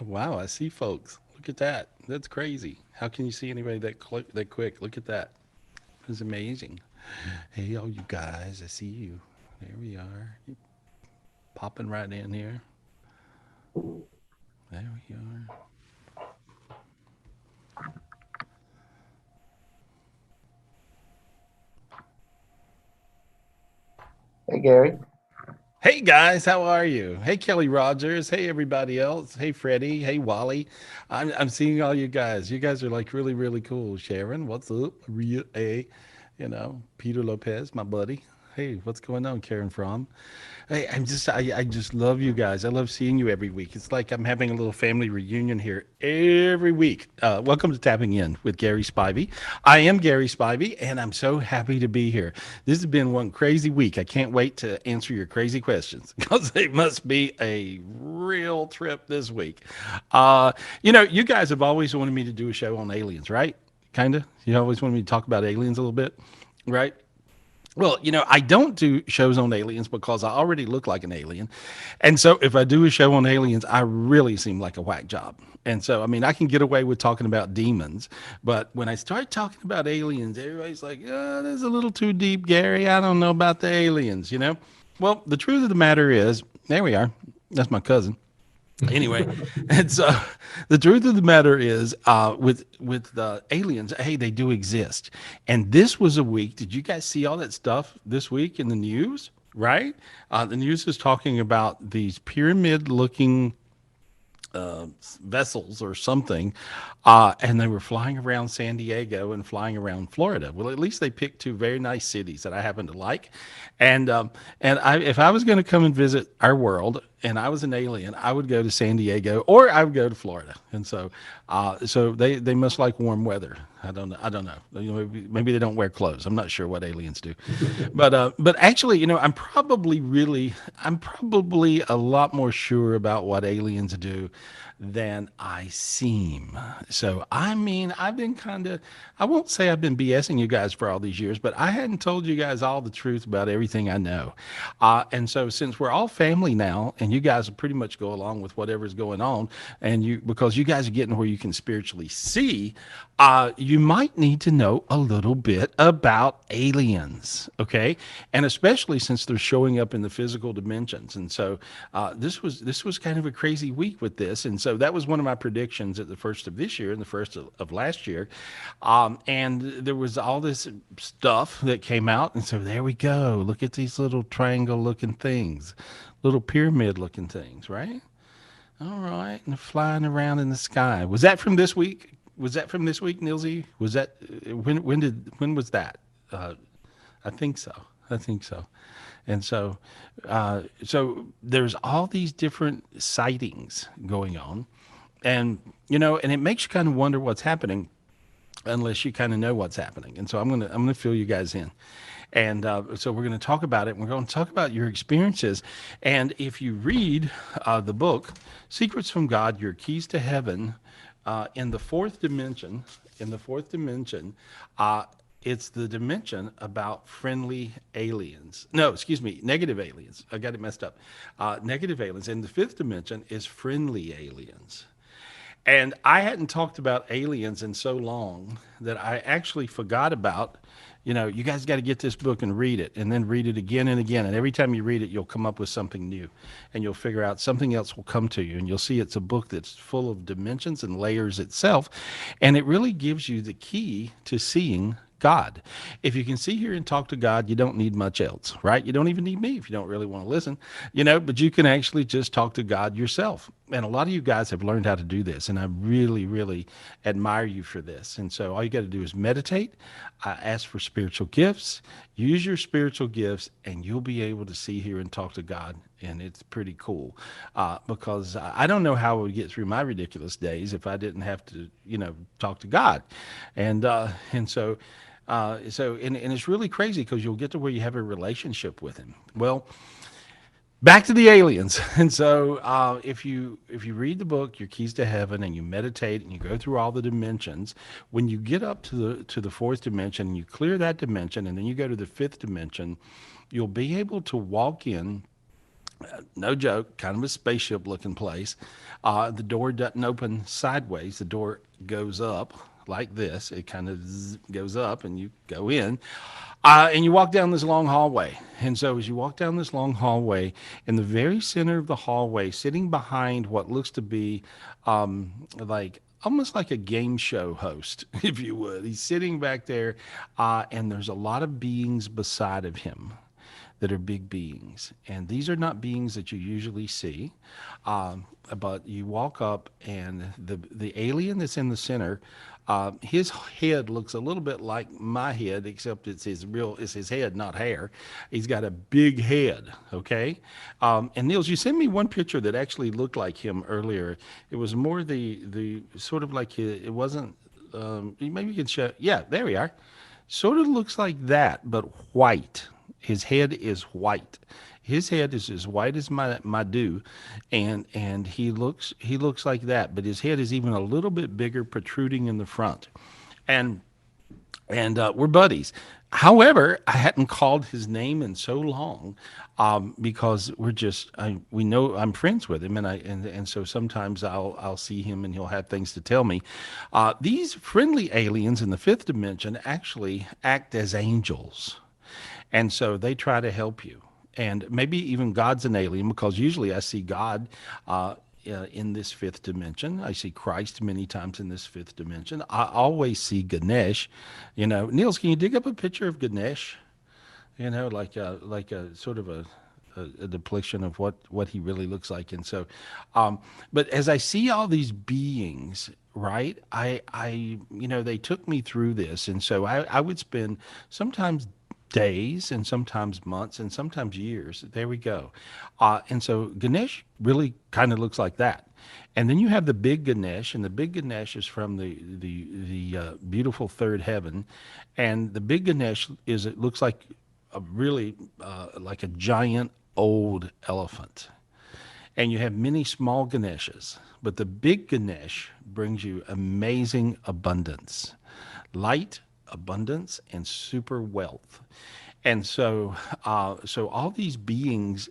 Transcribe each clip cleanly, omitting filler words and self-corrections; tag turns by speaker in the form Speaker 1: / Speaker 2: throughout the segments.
Speaker 1: Wow, I see folks. Look at that. That's crazy. How can you see anybody that quick? Look at that. It's amazing. Hey, all you guys, I see you. There we are. You popping right in here. There we are.
Speaker 2: Hey, Gary.
Speaker 1: Hey guys, how are you? Hey Kelly Rogers. Hey everybody else. Hey Freddie. Hey Wally. I'm seeing all you guys. You guys are like really really cool. Sharon, what's up? Real A, Peter Lopez, my buddy. Hey, what's going on, Karen From? Hey, I just love you guys. I love seeing you every week. It's like I'm having a little family reunion here every week. Welcome to Tapping In with Gary Spivey. I am Gary Spivey, and I'm so happy to be here. This has been one crazy week. I can't wait to answer your crazy questions because it must be a real trip this week. You guys have always wanted me to do a show on aliens, right? Kind of. You always wanted me to talk about aliens a little bit, right? Well, I don't do shows on aliens because I already look like an alien. And so if I do a show on aliens, I really seem like a whack job. And so, I mean, I can get away with talking about demons, but when I start talking about aliens, everybody's like, oh, that's a little too deep, Gary. I don't know about the aliens. Well, the truth of the matter is, there we are. That's my cousin. Anyway, and so the truth of the matter is, with the aliens, hey, they do exist. And this was a week. Did you guys see all that stuff this week in the news? Right? The news is talking about these pyramid-looking vessels or something, and they were flying around San Diego and flying around Florida. Well, at least they picked two very nice cities that I happen to like, and if I was going to come and visit our world and I was an alien, I would go to San Diego or I would go to Florida. And so they must like warm weather. I don't know. I don't know. Maybe they don't wear clothes. I'm not sure what aliens do, but actually, I'm probably a lot more sure about what aliens do than I seem. So, I mean, I won't say I've been BSing you guys for all these years, but I hadn't told you guys all the truth about everything I know. And so, since we're all family now, and you guys will pretty much go along with whatever's going on, because you guys are getting where you can spiritually see, you might need to know a little bit about aliens, okay? And especially since they're showing up in the physical dimensions. And so this was kind of a crazy week with this, and so that was one of my predictions at the first of this year and the first of last year. And there was all this stuff that came out, and so there we go. Look at these little triangle-looking things, little pyramid-looking things, right? All right, and they're flying around in the sky. Was that from this week? Was that from this week, Nilsy? Was that when was that? Uh, I think so. I think so. And so there's all these different sightings going on, and it makes you kind of wonder what's happening unless you kind of know what's happening. And so I'm gonna fill you guys in, and so we're gonna talk about it. We're going to talk about your experiences, and if you read the book "Secrets from God: Your Keys to Heaven," in the fourth dimension, in the fourth dimension, uh, it's the dimension about friendly aliens. No, excuse me, negative aliens. I got it messed up. Negative aliens. And the fifth dimension is friendly aliens. And I hadn't talked about aliens in so long that I actually forgot about. You guys got to get this book and read it, and then read it again and again. And every time you read it, you'll come up with something new, and you'll figure out something else will come to you, and you'll see it's a book that's full of dimensions and layers itself, and it really gives you the key to seeing God. If you can see here and talk to God, you don't need much else, right? You don't even need me if you don't really want to listen, but you can actually just talk to God yourself. And a lot of you guys have learned how to do this, and I really, really admire you for this. And so all you got to do is meditate, ask for spiritual gifts, use your spiritual gifts, and you'll be able to see here and talk to God. And it's pretty cool because I don't know how I would get through my ridiculous days if I didn't have to, talk to God. And it's really crazy because you'll get to where you have a relationship with Him. Well, back to the aliens. And so if you read the book Your Keys to Heaven, and you meditate and you go through all the dimensions, when you get up to the fourth dimension and you clear that dimension, and then you go to the fifth dimension, you'll be able to walk in No joke, kind of a spaceship looking place. The door doesn't open sideways. The door goes up like this. It kind of goes up and you go in. And you walk down this long hallway. And so as you walk down this long hallway, in the very center of the hallway, sitting behind what looks to be like almost like a game show host, if you would. He's sitting back there, and there's a lot of beings beside of him that are big beings. And these are not beings that you usually see. But you walk up, and the alien that's in the center, his head looks a little bit like my head, except it's his head, not hair. He's got a big head. Okay. And Niels, you sent me one picture that actually looked like him earlier. It was more the sort of like it wasn't. Maybe you can show. Yeah, there we are. Sort of looks like that, but white. His head is white. His head is as white as my dew, and he looks like that. But his head is even a little bit bigger, protruding in the front, and we're buddies. However, I hadn't called his name in so long, because we know I'm friends with him, and so sometimes I'll see him and he'll have things to tell me. These friendly aliens in the fifth dimension actually act as angels, and so they try to help you. And maybe even God's an alien, because usually I see God in this fifth dimension. I see Christ many times in this fifth dimension. I always see Ganesh. Niels, can you dig up a picture of Ganesh? Like a sort of a depiction of what he really looks like. And so, but as I see all these beings, right, they took me through this. And so I would spend sometimes days and sometimes months and sometimes years. There we go. And so Ganesh really kind of looks like that. And then you have the big Ganesh, and the big Ganesh is from the beautiful third heaven. And the big Ganesh it looks like a really like a giant old elephant. And you have many small Ganeshas, but the big Ganesh brings you amazing abundance, light, abundance, and super wealth. And so all these beings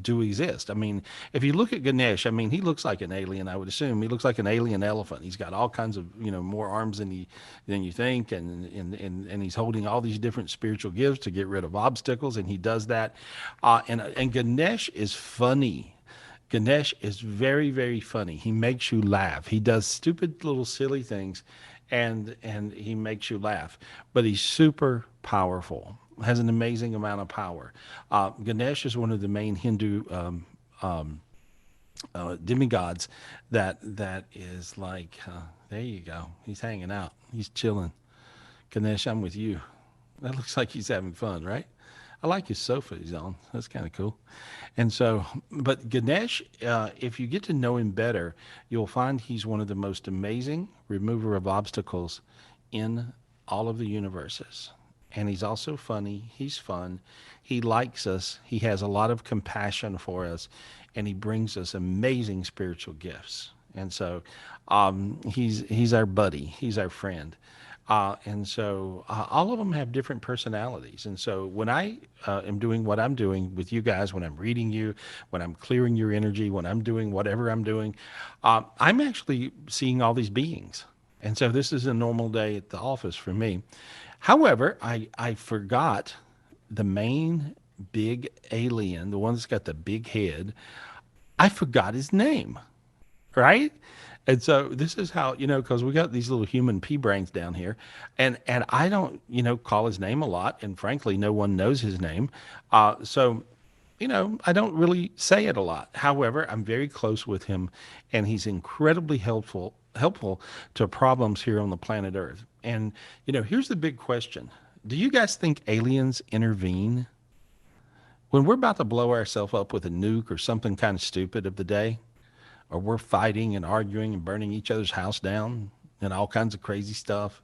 Speaker 1: do exist. I mean, if you look at Ganesh, I mean, he looks like an alien. I would assume he looks like an alien elephant. He's got all kinds of more arms than you think, and he's holding all these different spiritual gifts to get rid of obstacles, and he does that. And Ganesh is funny. Ganesh is very, very funny. He makes you laugh. He does stupid little silly things, and he makes you laugh. But he's super powerful. Has an amazing amount of power. Ganesh is one of the main Hindu demigods. That is like, there you go. He's hanging out. He's chilling. Ganesh, I'm with you. That looks like he's having fun, right? I like his sofa he's on. That's kind of cool. And so, but Ganesh, if you get to know him better, you'll find he's one of the most amazing remover of obstacles in all of the universes. And he's also funny. He's fun. He likes us. He has a lot of compassion for us, and he brings us amazing spiritual gifts. And so, he's our buddy. He's our friend. And so all of them have different personalities. And so when I am doing what I'm doing with you guys, when I'm reading you, when I'm clearing your energy, when I'm doing whatever I'm doing, I'm actually seeing all these beings. And so this is a normal day at the office for me. However, I forgot the main big alien, the one that's got the big head. I forgot his name, right? And so this is how, because we got these little human pea brains down here, and I don't, call his name a lot, and frankly, no one knows his name. So I don't really say it a lot. However, I'm very close with him, and he's incredibly helpful to problems here on the planet Earth. And here's the big question: do you guys think aliens intervene when we're about to blow ourselves up with a nuke or something kind of stupid of the day? Or we're fighting and arguing and burning each other's house down and all kinds of crazy stuff.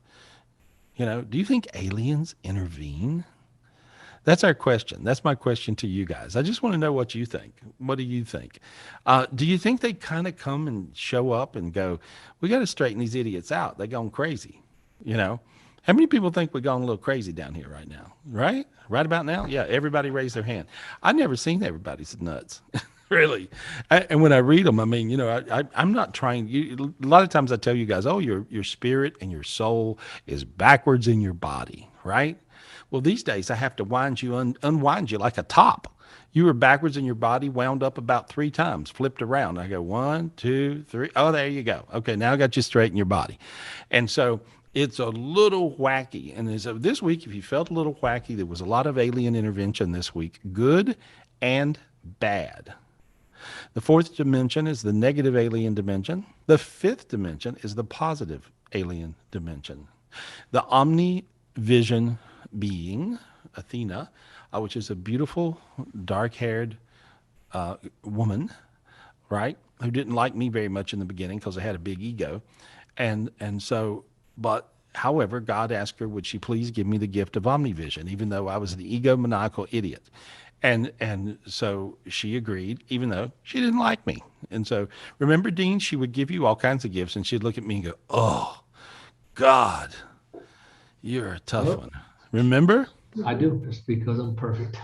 Speaker 1: Do you think aliens intervene? That's our question. That's my question to you guys. I just want to know what you think. What do you think? Do you think they kind of come and show up and go, we got to straighten these idiots out? They're going crazy, you know? How many people think we're going a little crazy down here right now? Right? Right about now? Yeah, everybody raised their hand. I never seen everybody's nuts. Really. And when I read them, I mean, I'm not trying. A lot of times I tell you guys, oh, your spirit and your soul is backwards in your body, right? Well, these days I have to unwind you like a top. You were backwards in your body, wound up about 3 times, flipped around. I go 1, 2, 3. Oh, there you go. Okay, now I got you straight in your body. And so it's a little wacky. And so this week, if you felt a little wacky, there was a lot of alien intervention this week, good and bad. The fourth dimension is the negative alien dimension. The fifth dimension is the positive alien dimension. The omnivision being, Athena, which is a beautiful, dark haired woman, right? Who didn't like me very much in the beginning because I had a big ego. And so, but however, God asked her, would she please give me the gift of omnivision, even though I was an egomaniacal idiot. And so she agreed, even though she didn't like me. And so remember, Dean, she would give you all kinds of gifts, and she'd look at me and go, "Oh, God, you're a tough
Speaker 2: Yep.
Speaker 1: one." Remember?
Speaker 2: I do. It's because I'm perfect.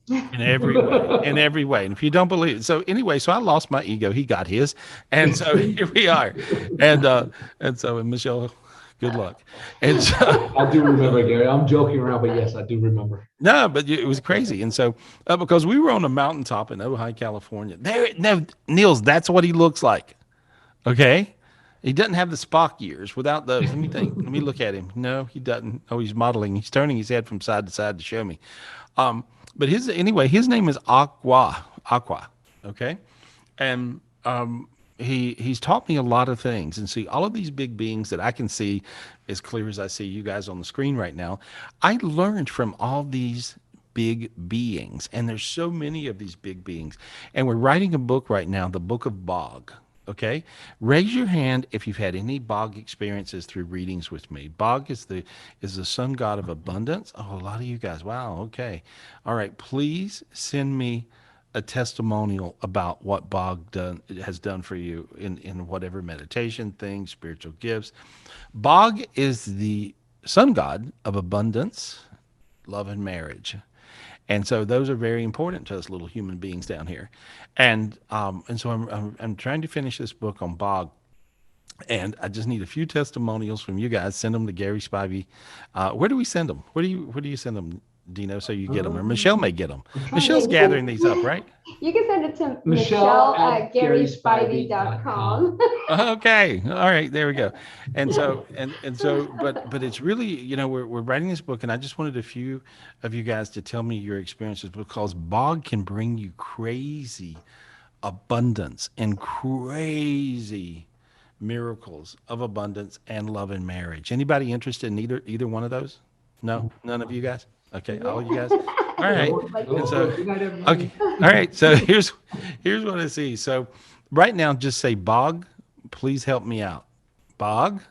Speaker 1: In every way, in every way. And if you don't believe it, so anyway, so I lost my ego. He got his, and so here we are. And Michelle, good luck. And so
Speaker 2: I do remember, Gary. I'm joking around, but yes, I do remember.
Speaker 1: no, but it was crazy. And so because we were on a mountaintop in Ojai, California, there, no, Niels, that's what he looks like. Okay. He doesn't have the Spock ears without those. Let me think. Let me look at him. No, he doesn't. Oh, he's modeling. He's turning his head from side to side to show me. But his name is Aqua. Aqua. Okay. And he's taught me a lot of things. And see, all of these big beings that I can see as clear as I see you guys on the screen right now, I learned from all these big beings. And there's so many of these big beings. And we're writing a book right now, the Book of Bog. Okay, raise your hand if you've had any Bog experiences through readings with me. Bog is the sun god of abundance. Oh, a lot of you guys. Wow. Okay. All right. Please send me a testimonial about what has done for you in whatever meditation thing, spiritual gifts. Bog is the sun god of abundance, love, and marriage. And so those are very important to us little human beings down here. And so I'm trying to finish this book on Bog, and I just need a few testimonials from you guys. Send them to Gary Spivey. Where do we send them? Where do you send them, Dino, so you get them? Or Michelle may get them. Michelle's gathering these up, right?
Speaker 3: You can send it to
Speaker 2: Michelle
Speaker 3: at GarySpivey.com.
Speaker 1: Okay. All right. There we go. And so, but it's really, we're writing this book, and I just wanted a few of you guys to tell me your experiences, because Bog can bring you crazy abundance and crazy miracles of abundance and love and marriage. Anybody interested in either one of those? No, none of you guys. Okay, all you guys. All right. And so, okay. All right. So here's what I see. So right now, just say Bog. Please help me out. Bog.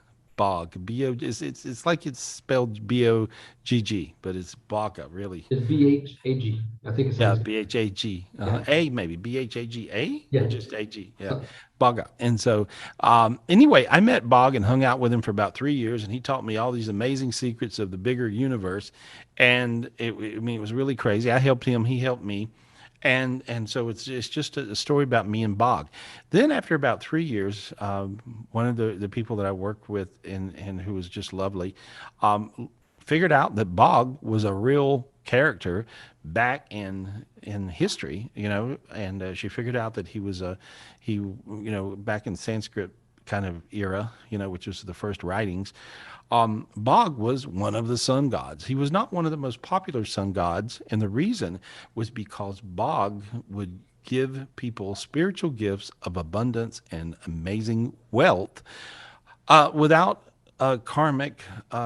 Speaker 1: B-O. It's like it's spelled B-O-G-G, but it's Baga, really.
Speaker 2: It's B-H-A-G. I think it's
Speaker 1: B-H-A-G. A maybe B-H-A-G-A.
Speaker 2: Yeah.
Speaker 1: Or just A-G. Yeah. Baga. And so anyway, I met Bog and hung out with him for about 3 years, and he taught me all these amazing secrets of the bigger universe. And it was really crazy. I helped him. He helped me. And so it's just a story about me and Bog. Then after about 3 years, one of the people that I worked with and who was just lovely, figured out that Bog was a real character back in history, and she figured out that he was back in Sanskrit kind of era, which was the first writings. Bog was one of the sun gods. He was not one of the most popular sun gods, and the reason was because Bog would give people spiritual gifts of abundance and amazing wealth without karmic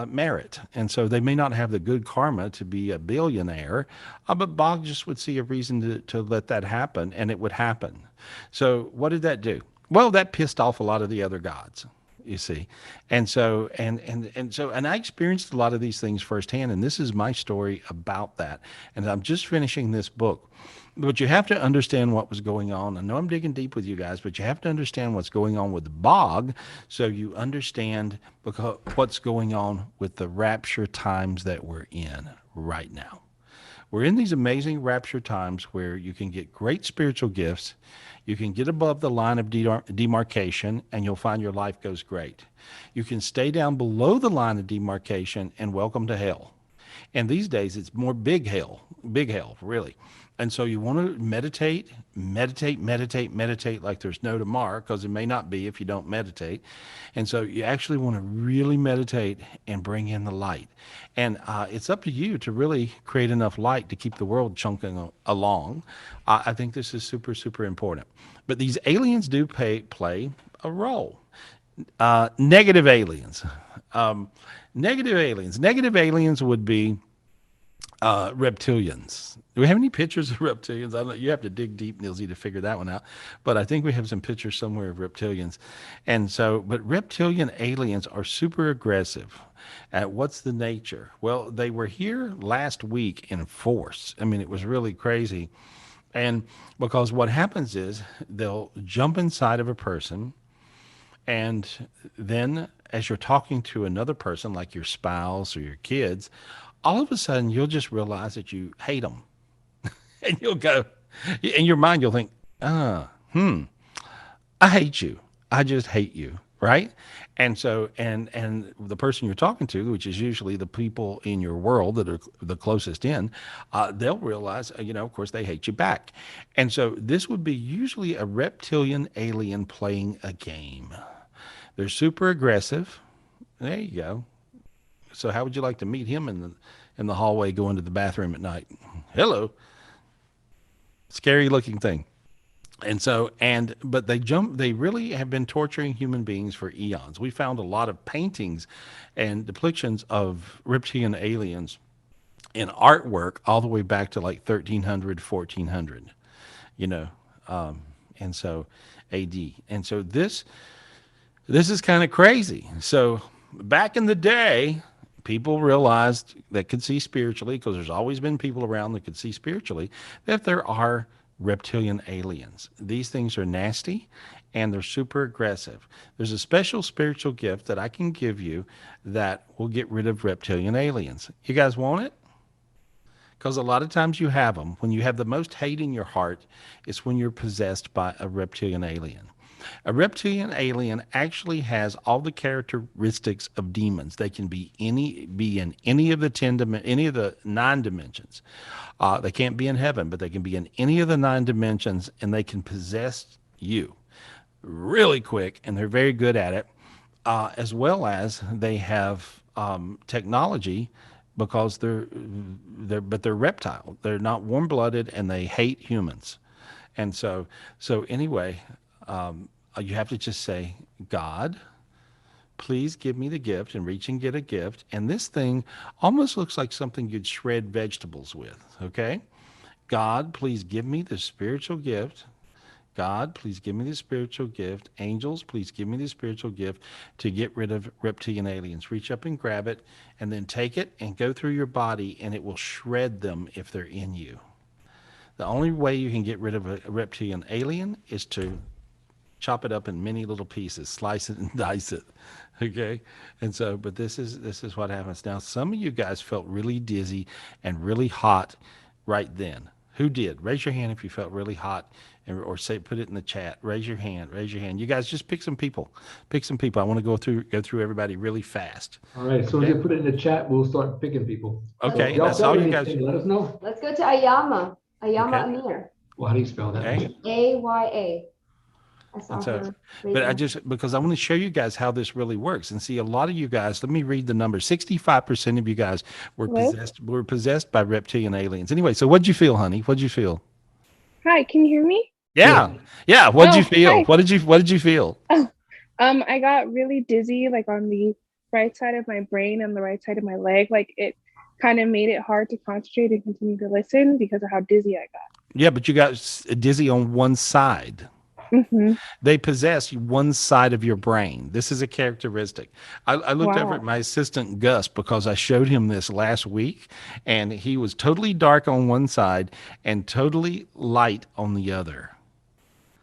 Speaker 1: merit. And so they may not have the good karma to be a billionaire, but Bog just would see a reason to let that happen, and it would happen. So what did that do? Well, that pissed off a lot of the other gods. you see. And so, and I experienced a lot of these things firsthand. And this is my story about that. And I'm just finishing this book. But you have to understand what was going on. I know I'm digging deep with you guys, but you have to understand what's going on with the bog so you understand because what's going on with the rapture times that we're in right now. We're in these amazing rapture times where you can get great spiritual gifts. You can get above the line of demarcation and you'll find your life goes great. You can stay down below the line of demarcation and welcome to hell. And these days it's more big hell, really. And so you want to meditate, meditate, meditate, meditate like there's no tomorrow, because it may not be if you don't meditate. And so you actually want to really meditate and bring in the light. And it's up to you to really create enough light to keep the world chunking along. I think this is super, super important. But these aliens do play a role. Negative aliens. Negative aliens. Negative aliens would be reptilians. Do we have any pictures of reptilians? I don't know. You have to dig deep, Nilsy, to figure that one out. But I think we have some pictures somewhere of reptilians. And so, but reptilian aliens are super aggressive. What's the nature? Well, they were here last week in force. I mean, it was really crazy. And because what happens is they'll jump inside of a person, and then as you're talking to another person, like your spouse or your kids, all of a sudden you'll just realize that you hate them. And you'll go, in your mind, you'll think, I hate you. I just hate you. Right. And so, and the person you're talking to, which is usually the people in your world that are the closest in, they'll realize, of course, they hate you back. And so this would be usually a reptilian alien playing a game. They're super aggressive. There you go. So how would you like to meet him in the hallway going to the bathroom at night? Hello. Scary looking thing. And so, but they really have been torturing human beings for eons. We found a lot of paintings and depictions of reptilian aliens in artwork all the way back to like 1300, 1400, and so AD. And so this is kind of crazy. So back in the day, people realized that could see spiritually, because there's always been people around that could see spiritually, that there are reptilian aliens. These things are nasty and they're super aggressive. There's a special spiritual gift that I can give you that will get rid of reptilian aliens. You guys want it? Because a lot of times you have them. When you have the most hate in your heart, it's when you're possessed by a reptilian alien. A reptilian alien actually has all the characteristics of demons. They can be in any of the any of the 9 dimensions. They can't be in heaven, but they can be in any of the 9 dimensions, and they can possess you really quick, and they're very good at it. As well as they have technology, because they're reptile. They're not warm-blooded, and they hate humans. And so anyway. You have to just say, God, please give me the gift, and reach and get a gift. And this thing almost looks like something you'd shred vegetables with, okay? God, please give me the spiritual gift. God, please give me the spiritual gift. Angels, please give me the spiritual gift to get rid of reptilian aliens. Reach up and grab it, and then take it and go through your body, and it will shred them if they're in you. The only way you can get rid of a reptilian alien is to chop it up in many little pieces, slice it and dice it. Okay. And so, but this is what happens. Now, some of you guys felt really dizzy and really hot right then. Who did? Raise your hand if you felt really hot, or say, put it in the chat. Raise your hand. You guys just pick some people. I want to go through everybody really fast.
Speaker 2: All right. So you put it in the chat, we'll start picking people.
Speaker 1: Okay.
Speaker 2: Y'all
Speaker 1: That's all you
Speaker 2: anything,
Speaker 1: guys.
Speaker 2: let us know.
Speaker 3: Let's go to Ayama. Ayama
Speaker 1: Okay.
Speaker 3: Amir.
Speaker 2: Well, how do you spell that?
Speaker 1: Okay.
Speaker 3: Aya. I saw
Speaker 1: And so,
Speaker 3: her.
Speaker 1: but because I want to show you guys how this really works, and see, a lot of you guys, let me read the numbers. 65% of you guys were possessed by reptilian aliens. Anyway, so what'd you feel, honey? What'd you feel?
Speaker 4: Hi, can you hear me?
Speaker 1: Yeah. What'd you feel?
Speaker 4: Hi.
Speaker 1: What did you feel?
Speaker 4: I got really dizzy, like on the right side of my brain and the right side of my leg. Like it kind of made it hard to concentrate and continue to listen because of how dizzy I got.
Speaker 1: Yeah, but you got dizzy on one side.
Speaker 4: Hmm.
Speaker 1: They possess one side of your brain. This is a characteristic. I looked over at
Speaker 4: Wow.
Speaker 1: my assistant Gus because I showed him this last week, and he was totally dark on one side and totally light on the other.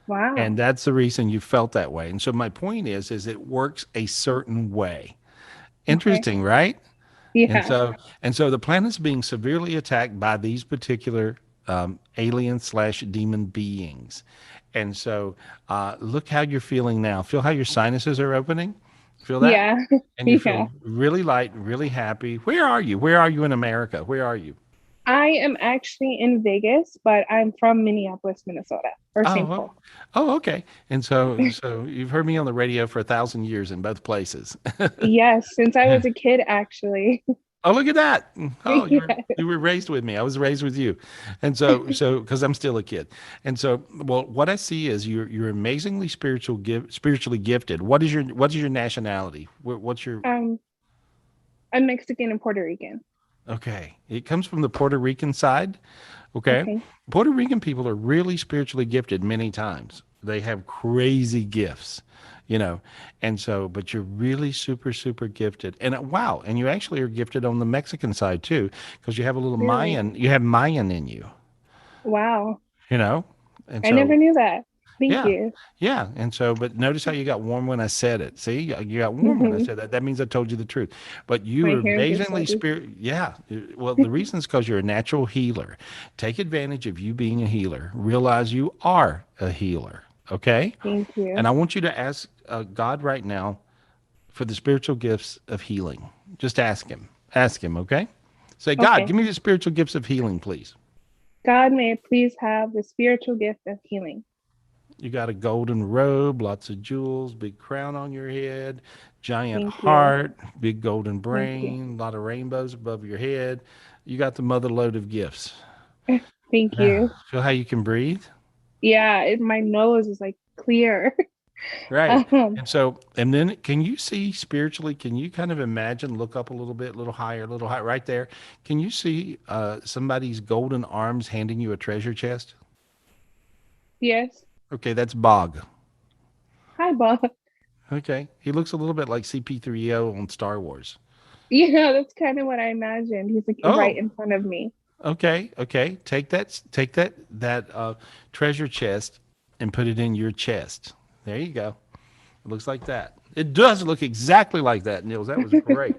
Speaker 1: And
Speaker 4: Wow.
Speaker 1: that's the reason you felt that way. And so my point is it works a certain way.
Speaker 4: Okay.
Speaker 1: Interesting, right? And
Speaker 4: Yeah.
Speaker 1: so the planet's being severely attacked by these particular alien slash demon beings. And so look how you're feeling now. Feel how your sinuses are opening. Feel that?
Speaker 4: Yeah.
Speaker 1: And you
Speaker 4: Yeah.
Speaker 1: feel really light, really happy. Where are you? Where are you in America? Where are you?
Speaker 4: I am actually in Vegas, but I'm from Minneapolis, Minnesota, or
Speaker 1: Oh,
Speaker 4: St. Paul.
Speaker 1: okay. And so you've heard me on the radio for 1,000 years in both places.
Speaker 4: Yes, since I was a kid, actually.
Speaker 1: Oh, look at that. Oh,
Speaker 4: Yeah.
Speaker 1: you were raised with me. I was raised with you. And so because I'm still a kid. And so well what I see is you're amazingly spiritually gifted. What is your nationality? What's your
Speaker 4: Um, I'm Mexican and Puerto Rican.
Speaker 1: Okay. It comes from the Puerto Rican side. Okay.
Speaker 4: Okay.
Speaker 1: Puerto Rican people are really spiritually gifted many times. They have crazy gifts, you know. And so, but you're really super, super gifted. And wow. And you actually are gifted on the Mexican side too, because you have a little
Speaker 4: Really?
Speaker 1: Mayan in you,
Speaker 4: Wow.
Speaker 1: you know. And
Speaker 4: I never
Speaker 1: so,
Speaker 4: knew that. Thank
Speaker 1: yeah.
Speaker 4: you.
Speaker 1: Yeah. And so, but notice how you got warm when I said it. See, you got warm when I
Speaker 4: Hmm.
Speaker 1: said that. That means I told you the truth. But you
Speaker 4: My
Speaker 1: are
Speaker 4: hair gets
Speaker 1: amazingly
Speaker 4: sweaty.
Speaker 1: Yeah. Well, the reason is because you're a natural healer. Take advantage of you being a healer. Realize you are a healer. Okay.
Speaker 4: Thank
Speaker 1: And
Speaker 4: you.
Speaker 1: I want you to ask God right now for the spiritual gifts of healing. Just ask Him. Ask Him. Okay. Say, God,
Speaker 4: Okay.
Speaker 1: give me the spiritual gifts of healing, please.
Speaker 4: God, may I please have the spiritual gift of healing.
Speaker 1: You got a golden robe, lots of jewels, big crown on your head, giant
Speaker 4: Thank you.
Speaker 1: heart, big golden
Speaker 4: Thank you.
Speaker 1: brain, a lot of rainbows above your head. You got the mother load of gifts.
Speaker 4: Thank you.
Speaker 1: Feel how you can breathe?
Speaker 4: Yeah, my nose is like clear.
Speaker 1: Right.
Speaker 4: Um,
Speaker 1: And then can you see spiritually? Can you kind of imagine, look up a little bit, a little higher, right there? Can you see somebody's golden arms handing you a treasure chest?
Speaker 4: yes.
Speaker 1: Okay, that's Bog.
Speaker 4: Hi, Bob.
Speaker 1: Okay. He looks a little bit like CP3O on Star Wars.
Speaker 4: Yeah, that's kind of what I imagined. He's like right
Speaker 1: Oh,
Speaker 4: in front of me.
Speaker 1: okay. Take that treasure chest and put it in your chest. There you go. It looks like that. It does look exactly like that, Nils. That was great.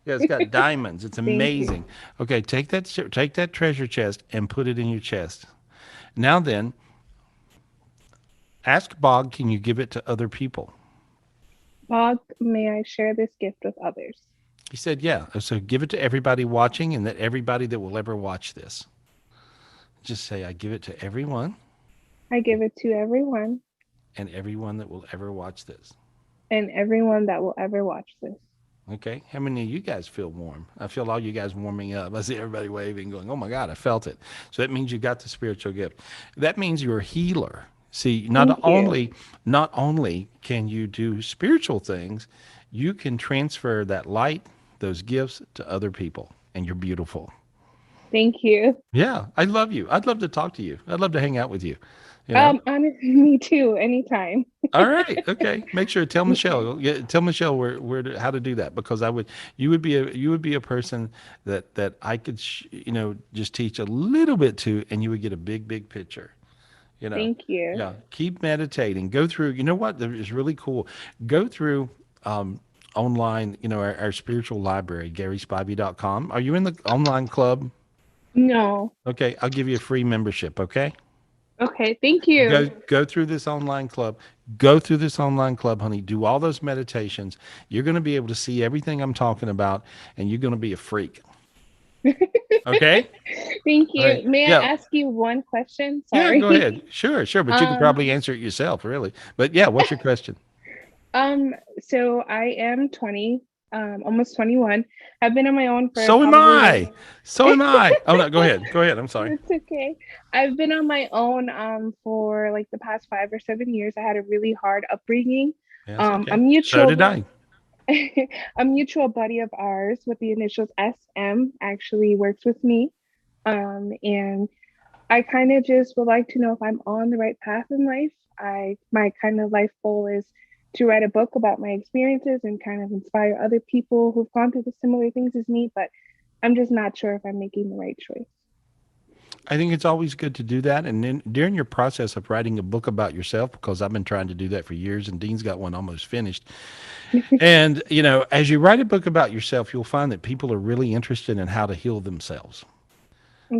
Speaker 1: Yeah, it's got diamonds. It's
Speaker 4: Thank you.
Speaker 1: amazing. Okay, take that treasure chest and put it in your chest. Now then, ask Bog, can you give it to other people?
Speaker 4: Bob, may I share this gift with others?
Speaker 1: He said, yeah. So give it to everybody watching and that everybody that will ever watch this. Just say, I give it to everyone
Speaker 4: I give it to everyone
Speaker 1: and everyone that will ever watch this.
Speaker 4: and everyone that will ever watch this.
Speaker 1: Okay. How many of you guys feel warm? I feel all you guys warming up. I see everybody waving, going, oh my God, I felt it. So that means you got the spiritual gift. That means you're a healer. See,
Speaker 4: Thank you.
Speaker 1: not only can you do spiritual things, you can transfer that light, those gifts to other people, and you're beautiful.
Speaker 4: Thank you.
Speaker 1: Yeah, I love you. I'd love to talk to you. I'd love to hang out with you. You know?
Speaker 4: Honestly, me too, anytime.
Speaker 1: All right. Okay. Make sure tell
Speaker 4: Okay.
Speaker 1: Michelle. Tell Michelle how to do that because you would be a person that I could just teach a little bit to, and you would get a big picture. You know.
Speaker 4: Thank you.
Speaker 1: Yeah. Keep meditating. Go through. You know what is really cool? Go through online. Our spiritual library, GarySpivey.com. Are you in the online club?
Speaker 4: No.
Speaker 1: Okay. I'll give you a free membership. Okay.
Speaker 4: Okay, thank you.
Speaker 1: Go through this online club. Go through this online club, honey. Do all those meditations. You're going to be able to see everything I'm talking about, and you're going to be a freak. Okay?
Speaker 4: Thank
Speaker 1: All right.
Speaker 4: you. May I
Speaker 1: Yeah.
Speaker 4: ask you one question?
Speaker 1: Yeah, go
Speaker 4: Sorry.
Speaker 1: ahead. Sure. But you can
Speaker 4: Um,
Speaker 1: probably answer it yourself, really. But yeah, what's your question?
Speaker 4: so I am 20, almost 21. I've been on my own for
Speaker 1: So am
Speaker 4: probably like
Speaker 1: I. So am I. Oh no, go ahead. Go ahead. I'm sorry.
Speaker 4: it's okay. I've been on my own for like the past 5 or 7 years. I had a really hard upbringing.
Speaker 1: Yes,
Speaker 4: A
Speaker 1: okay. So
Speaker 4: mutual
Speaker 1: did I.
Speaker 4: a mutual buddy of ours with the initials SM actually works with me. And I kind of just would like to know if I'm on the right path in life. My kind of life goal is to write a book about my experiences and kind of inspire other people who've gone through the similar things as me, but I'm just not sure if I'm making the right choice.
Speaker 1: I think it's always good to do that. And then during your process of writing a book about yourself, because I've been trying to do that for years, and Dean's got one almost finished. And, as you write a book about yourself, you'll find that people are really interested in how to heal themselves.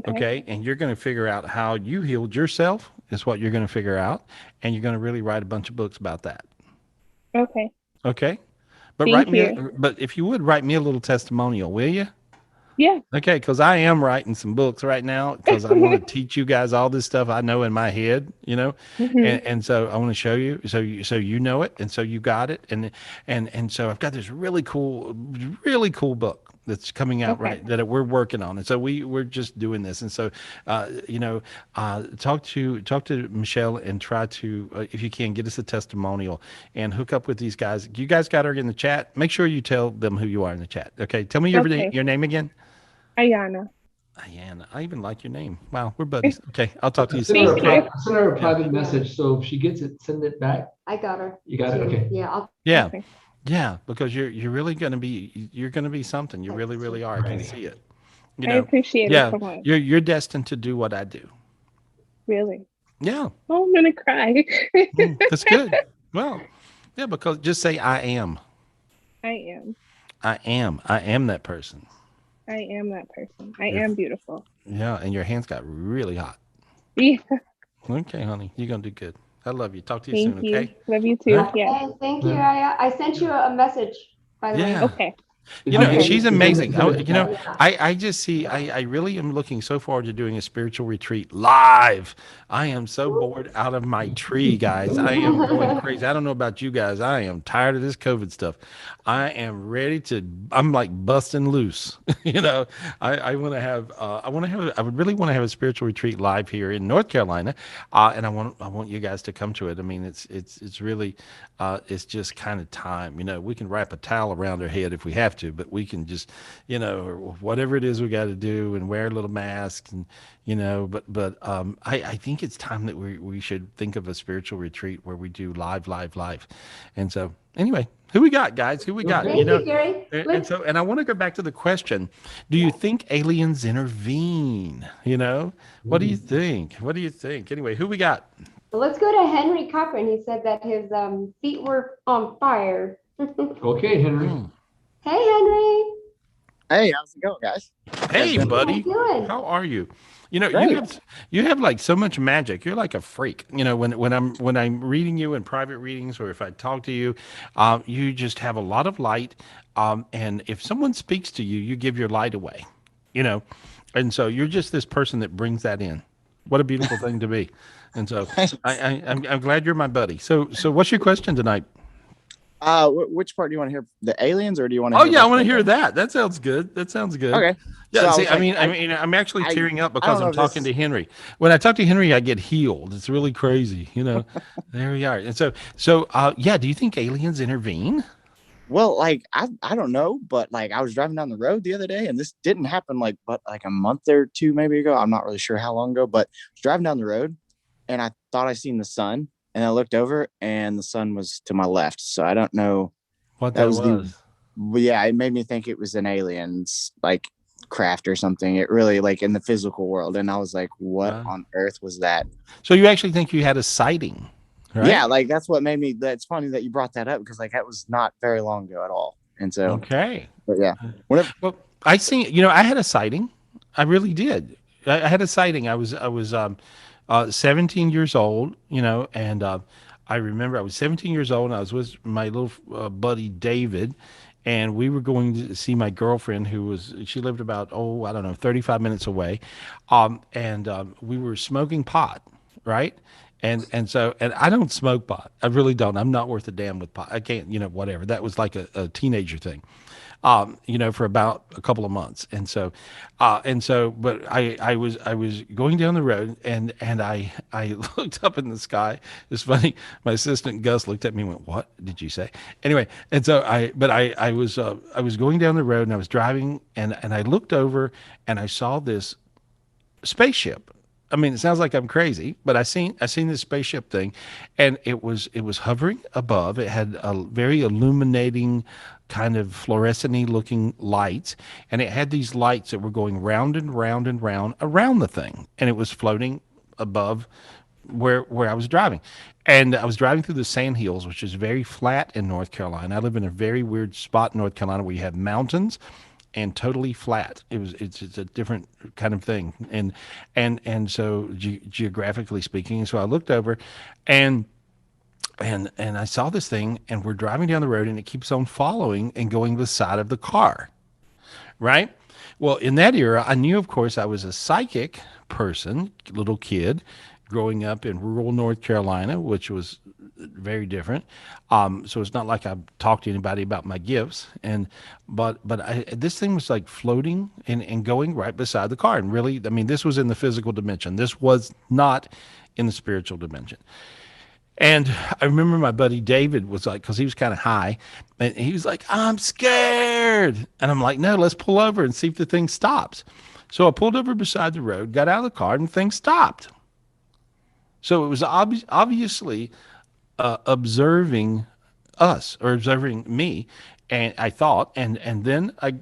Speaker 1: Okay. And you're going to figure out how you healed yourself, is what you're going to figure out. And you're going to really write a bunch of books about that.
Speaker 4: Okay.
Speaker 1: Okay. But
Speaker 4: Thank you.
Speaker 1: but if you would write me a little testimonial, will you?
Speaker 4: Yeah.
Speaker 1: Okay, because I am writing some books right now because I want to teach you guys all this stuff I know in my head, and so I want to show you so you know it, and so you got it, and so I've got this really cool book that's coming out right that we're working on, and so we're just doing this, and so talk to Michelle and try to if you can get us a testimonial and hook up with these guys. You guys got her in the chat. Make sure you tell them who you are in the chat. Okay, tell me your name again.
Speaker 4: Ayana.
Speaker 1: Ayana, I even like your name. Wow, we're buddies. Okay, I'll talk to you
Speaker 4: Thank
Speaker 1: soon.
Speaker 4: you.
Speaker 1: Okay.
Speaker 2: I sent her a private message, so if she gets it, send it back.
Speaker 3: I got her.
Speaker 2: You got it? Okay.
Speaker 3: Yeah.
Speaker 1: Yeah,
Speaker 4: Okay.
Speaker 1: yeah, because you're really gonna be something. You really, really are. I can see it.
Speaker 4: I appreciate it so much.
Speaker 1: You're destined to do what I do.
Speaker 4: Really.
Speaker 1: Yeah.
Speaker 4: Oh, I'm gonna cry.
Speaker 1: That's good. Well, yeah, because just say I am.
Speaker 4: I am.
Speaker 1: I am that person.
Speaker 4: I am that person. I am beautiful.
Speaker 1: Yeah, and your hands got really hot.
Speaker 4: Yeah.
Speaker 1: Okay, honey, you're gonna do good. I love you. Talk to you soon.
Speaker 4: Thank you.
Speaker 1: Okay.
Speaker 4: Love you too.
Speaker 1: Right.
Speaker 4: Yeah.
Speaker 3: And thank you. I sent you a message, by the way.
Speaker 1: Yeah.
Speaker 4: Okay.
Speaker 1: She's amazing.
Speaker 3: Yeah.
Speaker 1: I just see, I really am looking so forward to doing a spiritual retreat live. I am so bored out of my tree, guys. I am going crazy. I don't know about you guys. I am tired of this COVID stuff. I'm like busting loose. I want to have, I would really want to have a spiritual retreat live here in North Carolina. And I want you guys to come to it. I mean, it's really, it's just kind of time, we can wrap a towel around our head if we have to, but we can just, or whatever it is we got to do and wear little masks and, but I think it's time that we should think of a spiritual retreat where we do live. And so anyway, who we got, guys? Who we got?
Speaker 3: Thank you, Gary.
Speaker 1: And I want to go back to the question: do you think aliens intervene? What do you think? Anyway, who we got?
Speaker 3: Well, let's go to Henry Cochran. He said that his feet were on fire.
Speaker 2: Okay, Henry.
Speaker 3: Hey, Henry.
Speaker 5: Hey, how's it going, guys?
Speaker 1: Hey, buddy.
Speaker 3: How you doing?
Speaker 1: How are you?
Speaker 5: Great.
Speaker 1: You have like so much magic. You're like a freak. When I'm reading you in private readings, or if I talk to you, you just have a lot of light. And if someone speaks to you, you give your light away. And so you're just this person that brings that in. What a beautiful thing to be. And so I'm glad you're my buddy. So what's your question tonight?
Speaker 5: Which part do you want to hear? The aliens, or do you want to?
Speaker 1: Oh yeah, I want to hear that. That sounds good.
Speaker 5: Okay.
Speaker 1: Yeah.
Speaker 5: So
Speaker 1: See, I'm actually tearing up because I'm talking to Henry. When I talk to Henry, I get healed. It's really crazy. There we are. And so yeah. Do you think aliens intervene?
Speaker 5: Well, I don't know, but I was driving down the road the other day, and this didn't happen but a month or two maybe ago. I'm not really sure how long ago, but I was driving down the road, and I thought I seen the sun. And I looked over, and the sun was to my left. So I don't know
Speaker 1: what that was.
Speaker 5: But yeah, it made me think it was an alien's craft or something. It really in the physical world. And I was like, what on earth was that?
Speaker 1: So you actually think you had a sighting, right?
Speaker 5: Yeah, that's what made me. That's funny that you brought that up, because that was not very long ago at all. And so
Speaker 1: okay,
Speaker 5: but yeah, whatever.
Speaker 1: Well, I seen. I had a sighting. I really did. I had a sighting. I was 17 years old, and I remember I was 17 years old, and I was with my little buddy David, and we were going to see my girlfriend she lived about, 35 minutes away. And we were smoking pot, right? And I don't smoke pot. I really don't. I'm not worth a damn with pot. I can't, whatever. That was like a teenager thing. For about a couple of months. But I was going down the road, and I looked up in the sky. It's funny. My assistant Gus looked at me and went, "What did you say?" Anyway, and so I was going down the road, and I was driving, and I looked over, and I saw this spaceship. I mean, it sounds like I'm crazy, but I seen this spaceship thing, and it was hovering above. It had a very illuminating, kind of fluorescent looking lights, and it had these lights that were going round and round and round around the thing, and it was floating above where I was driving. And I was driving through the sand hills, which is very flat in North Carolina. I live in a very weird spot in North Carolina where you have mountains and totally flat. It's a different kind of thing. And so geographically speaking, so I looked over and and I saw this thing, and we're driving down the road, and it keeps on following and going to the side of the car, right? Well, in that era, I knew, of course, I was a psychic person, little kid, growing up in rural North Carolina, which was very different. So it's not like I talked to anybody about my gifts, and this thing was like floating and going right beside the car, and really, I mean, this was in the physical dimension. This was not in the spiritual dimension. And I remember my buddy David was like, because he was kind of high, and he was like, "I'm scared." And I'm like, "No, let's pull over and see if the thing stops." So I pulled over beside the road, got out of the car, and the thing stopped. So it was obviously observing us, or observing me, and I thought, and then I,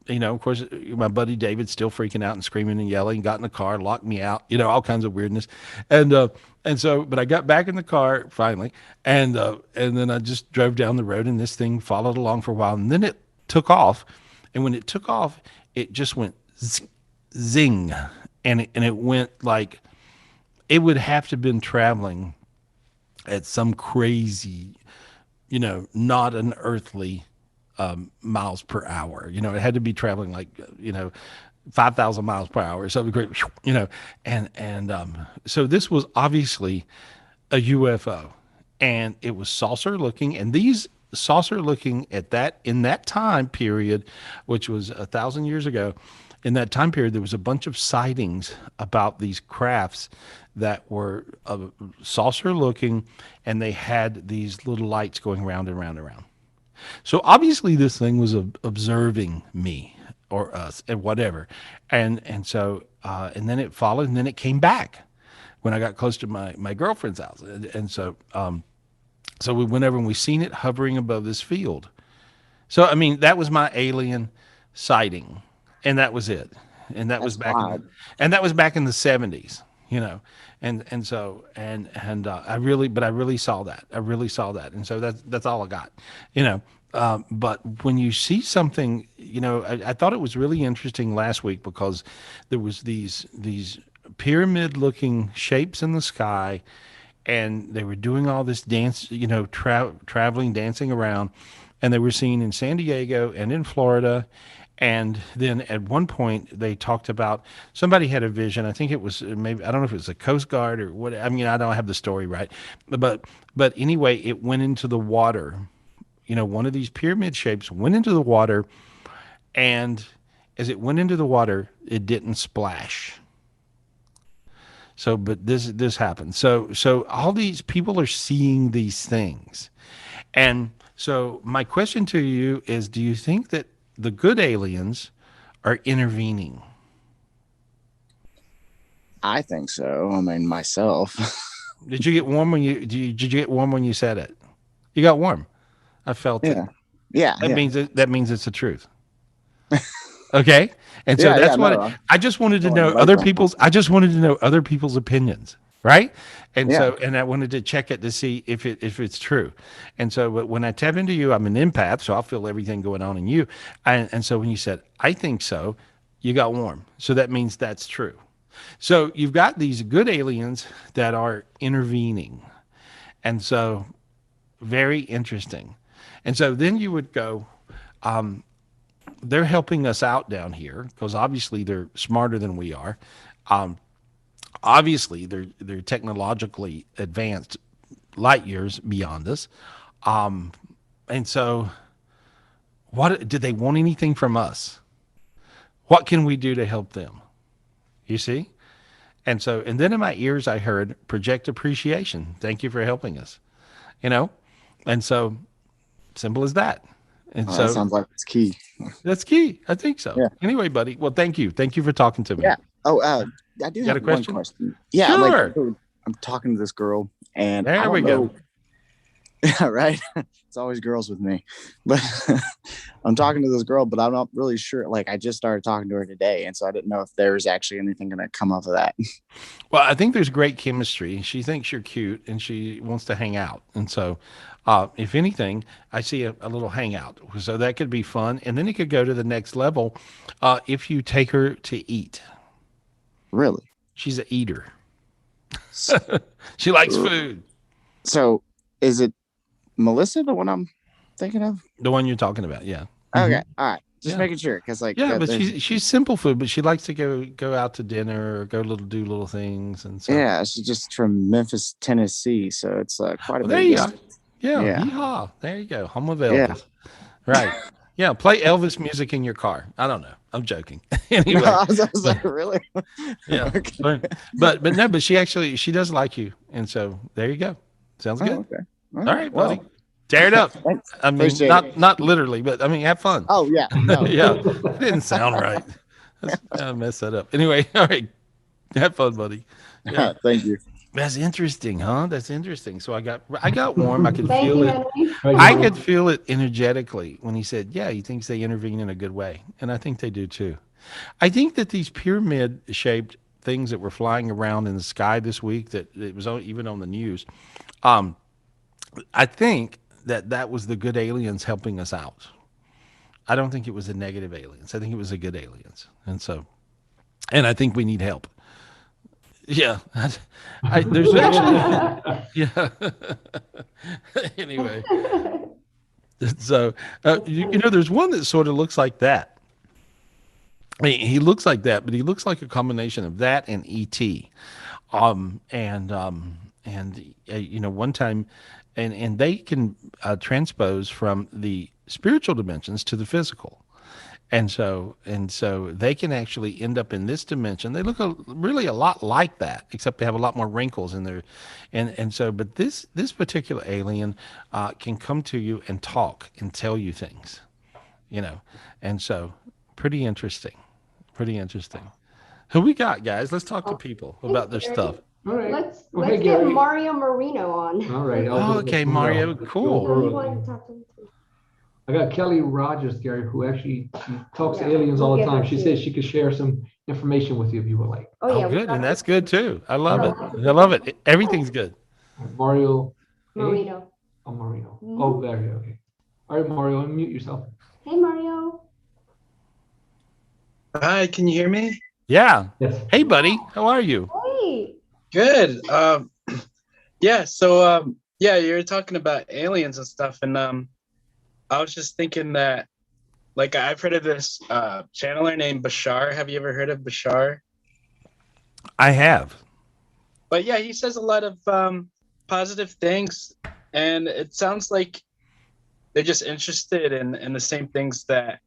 Speaker 1: of course, my buddy David still freaking out and screaming and yelling, got in the car, locked me out, all kinds of weirdness, and so, but I got back in the car finally, and then I just drove down the road, and this thing followed along for a while, and then it took off, and when it took off, it just went zing, and it went like it would have to have been traveling at some crazy, not an earthly miles per hour. It had to be traveling like, 5,000 miles per hour or something great, so this was obviously a UFO, and it was saucer looking, and these saucer looking in that time period, which was 1,000 years ago. In that time period, there was a bunch of sightings about these crafts that were saucer looking, and they had these little lights going round and round and round. So obviously this thing was observing me or us and whatever. And then it followed, and then it came back when I got close to my girlfriend's house. So we went over, and we seen it hovering above this field. So, I mean, that was my alien sighting, and that was it. And that was
Speaker 5: That's wild.
Speaker 1: and that was back in the 70s, I really saw that. I really saw that. And so that's all I got, but when you see something, I thought it was really interesting last week because there was these pyramid looking shapes in the sky, and they were doing all this dance, traveling, dancing around, and they were seen in San Diego and in Florida. And then at one point they talked about somebody had a vision. I think it was maybe, I don't know if it was a Coast Guard or what. I mean, I don't have the story right, but anyway, it went into the water. One of these pyramid shapes went into the water, and as it went into the water, it didn't splash. So, but this happened. So all these people are seeing these things, and so my question to you is: do you think that the good aliens are intervening?
Speaker 5: I think so. I mean, myself.
Speaker 1: Did you get warm when did you get warm when you said it? You got warm. I felt it.
Speaker 5: Yeah. Yeah.
Speaker 1: That
Speaker 5: yeah.
Speaker 1: means it's the truth. Okay, and so that's what
Speaker 5: no,
Speaker 1: I just wanted to
Speaker 5: Oh,
Speaker 1: know
Speaker 5: I like
Speaker 1: other
Speaker 5: that.
Speaker 1: people's. I just wanted to know other people's opinions, right? And
Speaker 5: Yeah.
Speaker 1: so, and I wanted to check it to see if it's true. And so, but when I tap into you, I'm an empath, so I'll feel everything going on in you. And so, when you said I think so, you got warm. So that means that's true. So you've got these good aliens that are intervening, and so very interesting. And so then you would go, they're helping us out down here because obviously they're smarter than we are. Obviously they're technologically advanced light years beyond us. And so what did they want anything from us? What can we do to help them? You see? And so, and then in my ears, I heard project appreciation. Thank you for helping us, And so simple as that. And
Speaker 5: That sounds like it's key.
Speaker 1: that's key. I think so.
Speaker 5: Yeah.
Speaker 1: Anyway, buddy. Well, thank you. Thank you for talking to me.
Speaker 5: Yeah. Oh, I do
Speaker 1: You got a
Speaker 5: have one
Speaker 1: question?
Speaker 5: question. Yeah,
Speaker 1: Sure.
Speaker 5: I'm talking to this girl, and I
Speaker 1: There we
Speaker 5: don't
Speaker 1: go.
Speaker 5: know. Yeah, right. It's always girls with me, but I'm talking to this girl, but I'm not really sure. Like, I just started talking to her today, and so I didn't know if there was actually anything going to come off of that.
Speaker 1: Well, I think there's great chemistry. She thinks you're cute and she wants to hang out. And so, if anything, I see a little hangout. So that could be fun. And then it could go to the next level if you take her to eat.
Speaker 5: Really?
Speaker 1: She's an eater,
Speaker 5: S-
Speaker 1: she likes food.
Speaker 5: So, is it Melissa, the one I'm thinking of?
Speaker 1: The one you're talking about. Yeah.
Speaker 5: Okay, all right. Just
Speaker 1: Yeah.
Speaker 5: making sure, because like,
Speaker 1: Yeah, but
Speaker 5: there's
Speaker 1: she's simple food, but she likes to go out to dinner or do little things, and so
Speaker 5: yeah, she's just from Memphis, Tennessee, so it's quite a
Speaker 1: well, there
Speaker 5: bit of
Speaker 1: you are.
Speaker 5: distance.
Speaker 1: Yeah,
Speaker 5: Yeah,
Speaker 1: yeehaw. There you go. Home of
Speaker 5: yeah.
Speaker 1: Elvis. Right. Yeah, play Elvis music in your car. I don't know. I'm joking.
Speaker 5: No,
Speaker 1: Anyway,
Speaker 5: I was
Speaker 1: but
Speaker 5: like, really?
Speaker 1: yeah.
Speaker 5: Okay.
Speaker 1: But no, but she does like you. And so there you go. Sounds
Speaker 5: Oh,
Speaker 1: good.
Speaker 5: okay.
Speaker 1: All right, buddy.
Speaker 5: Well,
Speaker 1: Tear it up.
Speaker 5: thanks.
Speaker 1: I mean,
Speaker 5: Appreciate it.
Speaker 1: not literally, but I mean have fun.
Speaker 5: Oh yeah, no.
Speaker 1: Yeah. It didn't sound right. I messed that up. Anyway, all right. Have fun, buddy. Yeah.
Speaker 5: Thank you.
Speaker 1: That's interesting, huh? That's interesting. So I got warm. I could
Speaker 3: Thank
Speaker 1: feel
Speaker 3: you,
Speaker 1: it.
Speaker 3: Henry.
Speaker 2: Right,
Speaker 1: I
Speaker 2: Mario.
Speaker 1: could feel it energetically when he said, "Yeah, he thinks they intervene in a good way," and I think they do too. I think that these pyramid-shaped things that were flying around in the sky this week, that it was even on the news. Um, I think that was the good aliens helping us out. I don't think it was the negative aliens. I think it was the good aliens, and I think we need help. Yeah, there's actually yeah. Anyway, so there's one that sort of looks like that. I mean, he looks like that, but he looks like a combination of that and ET. One time, and they can transpose from the spiritual dimensions to the physical. And so they can actually end up in this dimension. They look really a lot like that, except they have a lot more wrinkles in there. But this particular alien can come to you and talk and tell you things, you know. And so pretty interesting. Pretty interesting. Who we got, guys? Let's talk to people about their stuff.
Speaker 2: All right.
Speaker 3: Let's
Speaker 2: Well, hey,
Speaker 3: let's get
Speaker 2: Gary.
Speaker 3: Mario Marino on.
Speaker 2: All right.
Speaker 1: Oh, okay, Mario. Cool.
Speaker 3: So you wanted to talk to him too.
Speaker 2: I got Kelly Rogers, Gary, who actually she talks to
Speaker 3: Yeah,
Speaker 2: aliens
Speaker 3: we'll
Speaker 2: all the
Speaker 3: get her
Speaker 2: time. She
Speaker 3: too.
Speaker 2: says she could share some information with you if you would like.
Speaker 3: Oh yeah,
Speaker 1: Oh,
Speaker 3: we
Speaker 1: good.
Speaker 3: got
Speaker 1: And that's good too. I love it.
Speaker 3: Yeah.
Speaker 1: I love it. Everything's good.
Speaker 2: Mario.
Speaker 3: Marino.
Speaker 2: Oh, Marino.
Speaker 3: Mhm.
Speaker 2: Oh, there you go. Okay. All right, Mario, unmute yourself.
Speaker 3: Hey Mario.
Speaker 6: Hi, can you hear me?
Speaker 1: Yeah.
Speaker 2: Yes.
Speaker 1: Hey, buddy. How are you?
Speaker 3: Hey.
Speaker 6: Good. Yeah, so yeah, you're talking about aliens and stuff, and I was just thinking that, like, I've heard of this channeler named Bashar. Have you ever heard of Bashar?
Speaker 1: I have.
Speaker 6: But yeah, he says a lot of positive things, and it sounds like they're just interested in the same things that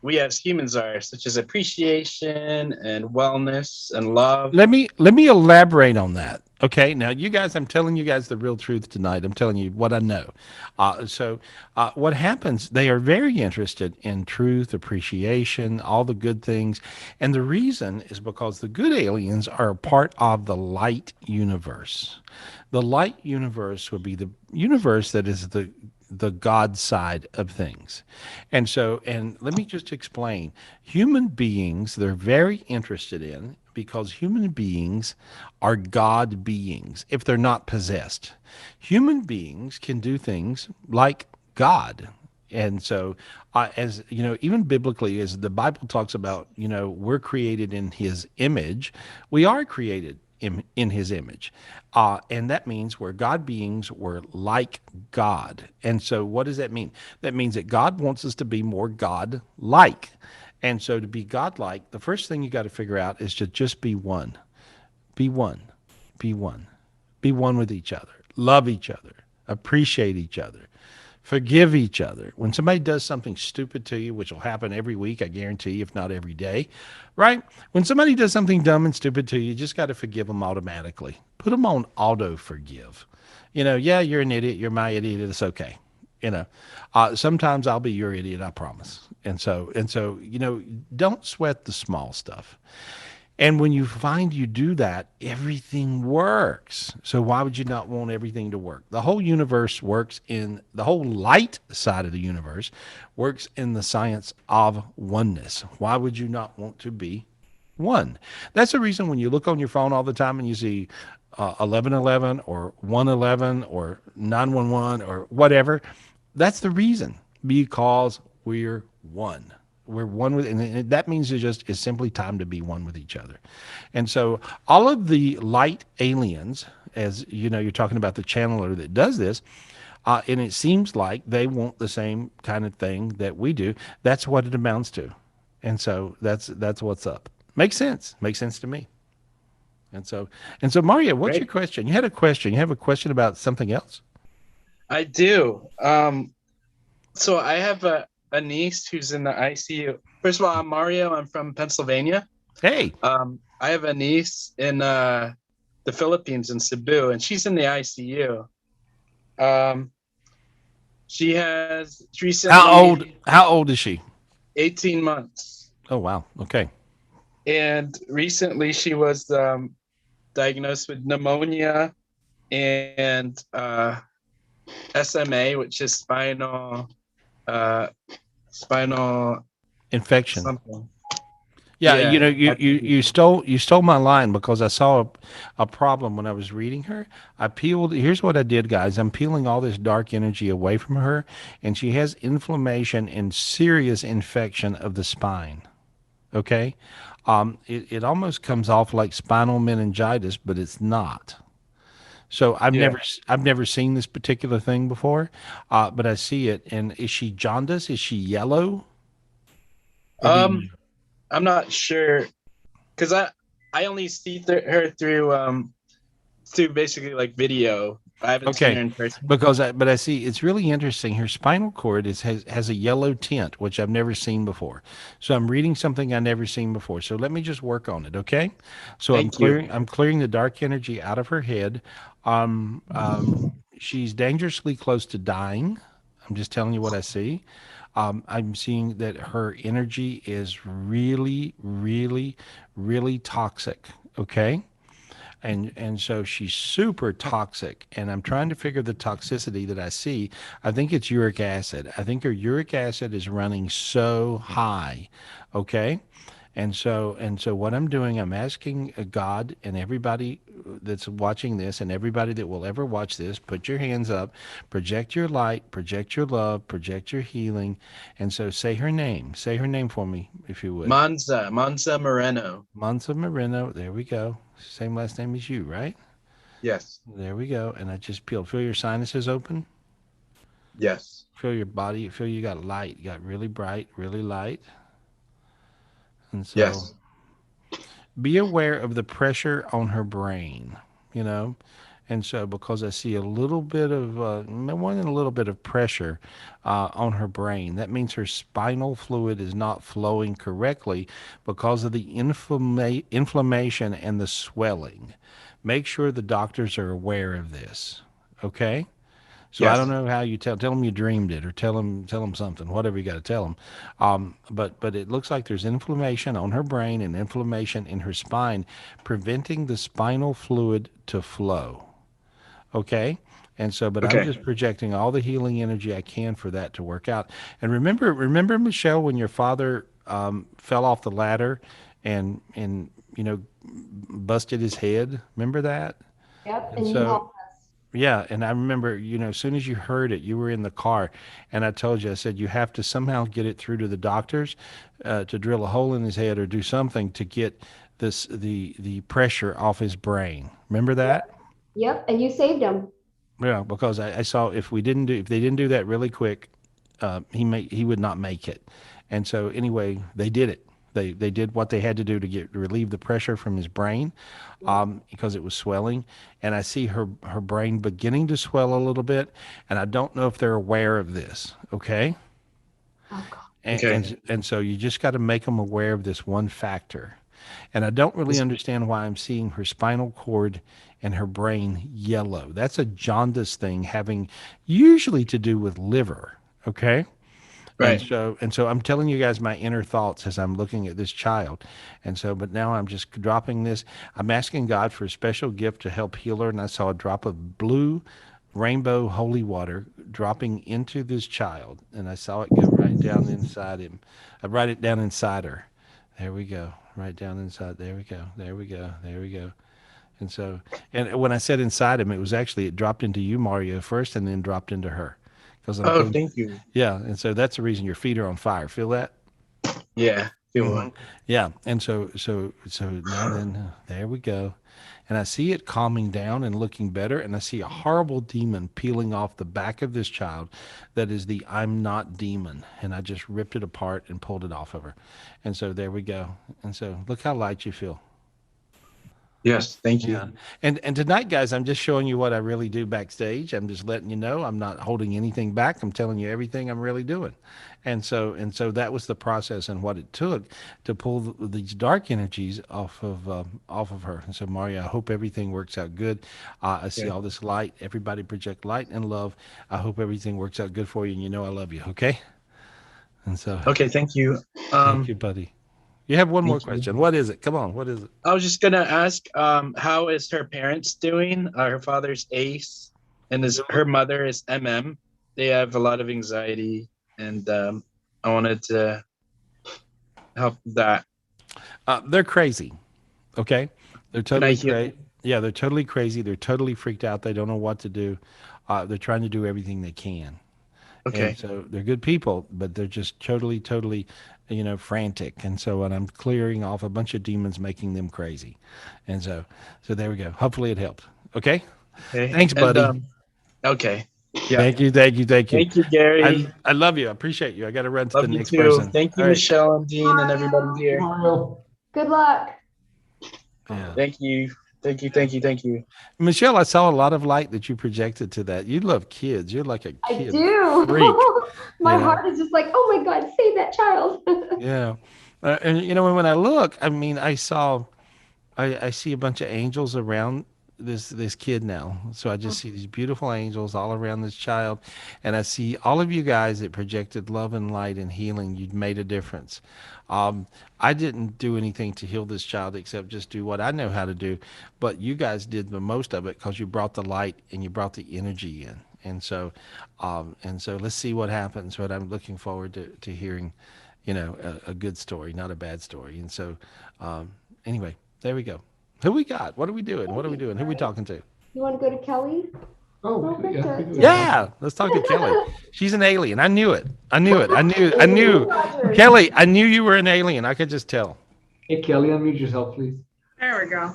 Speaker 6: we as humans are, such as appreciation and wellness and love.
Speaker 1: Let me elaborate on that. Okay, now you guys, I'm telling you guys the real truth tonight. I'm telling you what I know. What happens? They are very interested in truth, appreciation, all the good things, and the reason is because the good aliens are a part of the light universe. The light universe would be the universe that is the God side of things. And let me just explain. Human beings, they're very interested in, because human beings are God beings if they're not possessed. Human beings can do things like God. And so, as you know, even biblically, as the Bible talks about, we're created in his image, we are created in his image. And that means we're God beings, we're like God. And so what does that mean? That means that God wants us to be more God-like. And so to be God-like, the first thing you got to figure out is to just be one. Be one. Be one. Be one with each other. Love each other. Appreciate each other. Forgive each other. When somebody does something stupid to you, which will happen every week, I guarantee you, if not every day, right? When somebody does something dumb and stupid to you, you just got to forgive them automatically. Put them on auto forgive. Yeah, you're an idiot. You're my idiot. It's okay. Sometimes I'll be your idiot. I promise. And so, don't sweat the small stuff. And when you find you do that, everything works. So why would you not want everything to work? The whole universe works in the whole light side of the universe works in the science of oneness. Why would you not want to be one? That's the reason when you look on your phone all the time and you see 1111 or 111 or 911 or whatever, that's the reason, because we're one. We're one with, and that means it's simply time to be one with each other. And so all of the light aliens, as you know, you're talking about the channeler that does this, and it seems like they want the same kind of thing that we do. That's what it amounts to. And so that's what's up. Makes sense. Makes sense to me. And so Mario, what's your
Speaker 6: Great.
Speaker 1: question? You had a question. You have a question about something else?
Speaker 6: I do. So I have a niece who's in the ICU. First of all, I'm Mario. I'm from Pennsylvania.
Speaker 1: Hey.
Speaker 6: I have a niece in the Philippines in Cebu, and she's in the ICU. She has recently
Speaker 1: How old is she?
Speaker 6: 18 months,
Speaker 1: Oh wow. Okay.
Speaker 6: and recently she was diagnosed with pneumonia and SMA, which is spinal
Speaker 1: Infection.
Speaker 6: something.
Speaker 1: Yeah,
Speaker 6: Yeah,
Speaker 1: you know, you stole my line because I saw a problem when I was reading her. Here's what I did, guys. I'm peeling all this dark energy away from her, and she has inflammation and serious infection of the spine. Okay, it almost comes off like spinal meningitis, but it's not. So
Speaker 6: yeah.
Speaker 1: I've never seen this particular thing before, but I see it. And is she jaundice? Is she yellow? Or do you
Speaker 6: Um, I'm not sure because I only see her through basically like video. I haven't seen
Speaker 1: Okay,
Speaker 6: her in person.
Speaker 1: but I see it's really interesting. Her spinal cord has a yellow tint, which I've never seen before. So I'm reading something I've never seen before. So let me just work on it, okay? So
Speaker 6: Thank you.
Speaker 1: I'm clearing the dark energy out of her head. She's dangerously close to dying. I'm just telling you what I see. I'm seeing that her energy is really, really, really toxic. Okay, and so she's super toxic, and I'm trying to figure the toxicity that I see. I think it's uric acid. I think her uric acid is running so high. Okay, and so what I'm doing, I'm asking God and everybody that's watching this and everybody that will ever watch this, put your hands up, project your light, project your love, project your healing. And so say her name for me if you would.
Speaker 6: Monza Moreno.
Speaker 1: Mansa Marino, there we go. Same last name as you, right?
Speaker 6: Yes.
Speaker 1: There we go. And I just peeled. Feel your sinuses open.
Speaker 6: Yes.
Speaker 1: Feel your body. Feel you got light. You got really bright, really light. And so
Speaker 6: Yes.
Speaker 1: be aware of the pressure on her brain, you know. And so because I see a little bit of more than a little bit of pressure on her brain, that means her spinal fluid is not flowing correctly because of the inflammation and the swelling. Make sure the doctors are aware of this. Okay. So I don't
Speaker 6: Yes.
Speaker 1: know how you tell them you dreamed it, or tell them something, whatever you got to tell them. But it looks like there's inflammation on her brain and inflammation in her spine, preventing the spinal fluid to flow. Okay. And so, but I'm
Speaker 6: Okay.
Speaker 1: just projecting all the healing energy I can for that to work out. And remember, Michelle, when your father fell off the ladder and busted his head. Remember that?
Speaker 3: Yep,
Speaker 1: And
Speaker 3: and you
Speaker 1: so
Speaker 3: help us.
Speaker 1: yeah, and I remember, as soon as you heard it, you were in the car, and I told you, I said, you have to somehow get it through to the doctors, to drill a hole in his head or do something to get the pressure off his brain. Remember that?
Speaker 3: Yep, yep, and you saved him.
Speaker 1: Yeah, because I saw if they didn't do that really quick, he would not make it. And so anyway, they did it. They did what they had to do to relieve the pressure from his brain, because it was swelling. And I see her brain beginning to swell a little bit, and I don't know if they're aware of this. Okay,
Speaker 3: Oh God.
Speaker 1: and
Speaker 6: Okay.
Speaker 1: and so you just got to make them aware of this one factor. And I don't really understand why I'm seeing her spinal cord and her brain yellow. That's a jaundice thing having usually to do with liver. Okay.
Speaker 6: Right.
Speaker 1: And so I'm telling you guys my inner thoughts as I'm looking at this child. And so, but now I'm just dropping this. I'm asking God for a special gift to help heal her. And I saw a drop of blue rainbow holy water dropping into this child. And I saw it go right down inside him. I write it down inside her. There we go. Right down inside. There we go. There we go. There we go. And so, and when I said inside him, it dropped into you, Mario, first, and then dropped into her. Because I'm
Speaker 6: Oh,
Speaker 1: thinking,
Speaker 6: thank you.
Speaker 1: yeah, and so that's the reason your feet are on fire. Feel that?
Speaker 6: Yeah. Feel
Speaker 1: Mhm.
Speaker 6: one.
Speaker 1: Yeah, and so now then, there we go. And I see it calming down and looking better, and I see a horrible demon peeling off the back of this child that is the I'm not demon. And I just ripped it apart and pulled it off of her. And so there we go. And so look how light you feel.
Speaker 6: Yes. Thank you.
Speaker 1: Yeah. And tonight, guys, I'm just showing you what I really do backstage. I'm just letting you know I'm not holding anything back. I'm telling you everything I'm really doing. And so that was the process and what it took to pull these dark energies off of her. And so, Mario, I hope everything works out good. I see
Speaker 6: Yeah.
Speaker 1: all this light. Everybody project light and love. I hope everything works out good for you. And you know I love you. Okay. And so,
Speaker 6: Okay. Thank you.
Speaker 1: thank you, buddy. You have one more
Speaker 6: Thank you.
Speaker 1: question. What is it? Come on. What is it?
Speaker 6: I was just gonna ask, how is her parents doing? Her father's Ace, and her mother is MM. They have a lot of anxiety, and I wanted to help that.
Speaker 1: They're crazy. Okay. They're
Speaker 6: Can I
Speaker 1: totally
Speaker 6: heal?
Speaker 1: crazy. Yeah, they're totally crazy. They're totally freaked out. They don't know what to do. They're trying to do everything they can.
Speaker 6: Okay.
Speaker 1: And so they're good people, but they're just totally, frantic. And so when I'm clearing off a bunch of demons, making them crazy. And so there we go. Hopefully it helped. Okay.
Speaker 6: Okay.
Speaker 1: Thanks,
Speaker 6: And,
Speaker 1: buddy.
Speaker 6: okay. Yeah.
Speaker 1: Thank you.
Speaker 6: Thank you, Gary.
Speaker 1: I love you. I appreciate you. I got to run to
Speaker 6: Love
Speaker 1: the
Speaker 6: you
Speaker 1: next
Speaker 6: too.
Speaker 1: person.
Speaker 6: Thank you,
Speaker 1: All right.
Speaker 6: Michelle and Dean and everybody here.
Speaker 2: Mario.
Speaker 3: Good luck.
Speaker 1: Yeah.
Speaker 6: Thank you. Thank you. Thank you. Thank you.
Speaker 1: Michelle, I saw a lot of light that you projected to that. You love kids. You're like a
Speaker 3: I
Speaker 1: kid
Speaker 3: do.
Speaker 1: freak.
Speaker 3: My
Speaker 1: you know?
Speaker 3: heart is just like, oh my God, save that child.
Speaker 1: Yeah. And when I look, I mean, I see a bunch of angels around this kid now. So I just see these beautiful angels all around this child, and I see all of you guys that projected love and light and healing. You'd made a difference. I didn't do anything to heal this child except just do what I know how to do, but you guys did the most of it because you brought the light and you brought the energy in. And so let's see what happens. But I'm looking forward to hearing, a good story, not a bad story. And so, anyway, there we go. Who we got? What are we doing? What are we doing? Who are we talking to?
Speaker 3: You want to go to Kelly?
Speaker 2: Oh,
Speaker 3: Okay,
Speaker 2: yeah.
Speaker 3: good.
Speaker 1: Yeah, let's talk to Kelly. She's an alien. I knew it. I knew Kelly, I knew you were an alien. I could just tell.
Speaker 2: Hey, Kelly, unmute yourself, please.
Speaker 7: There we go.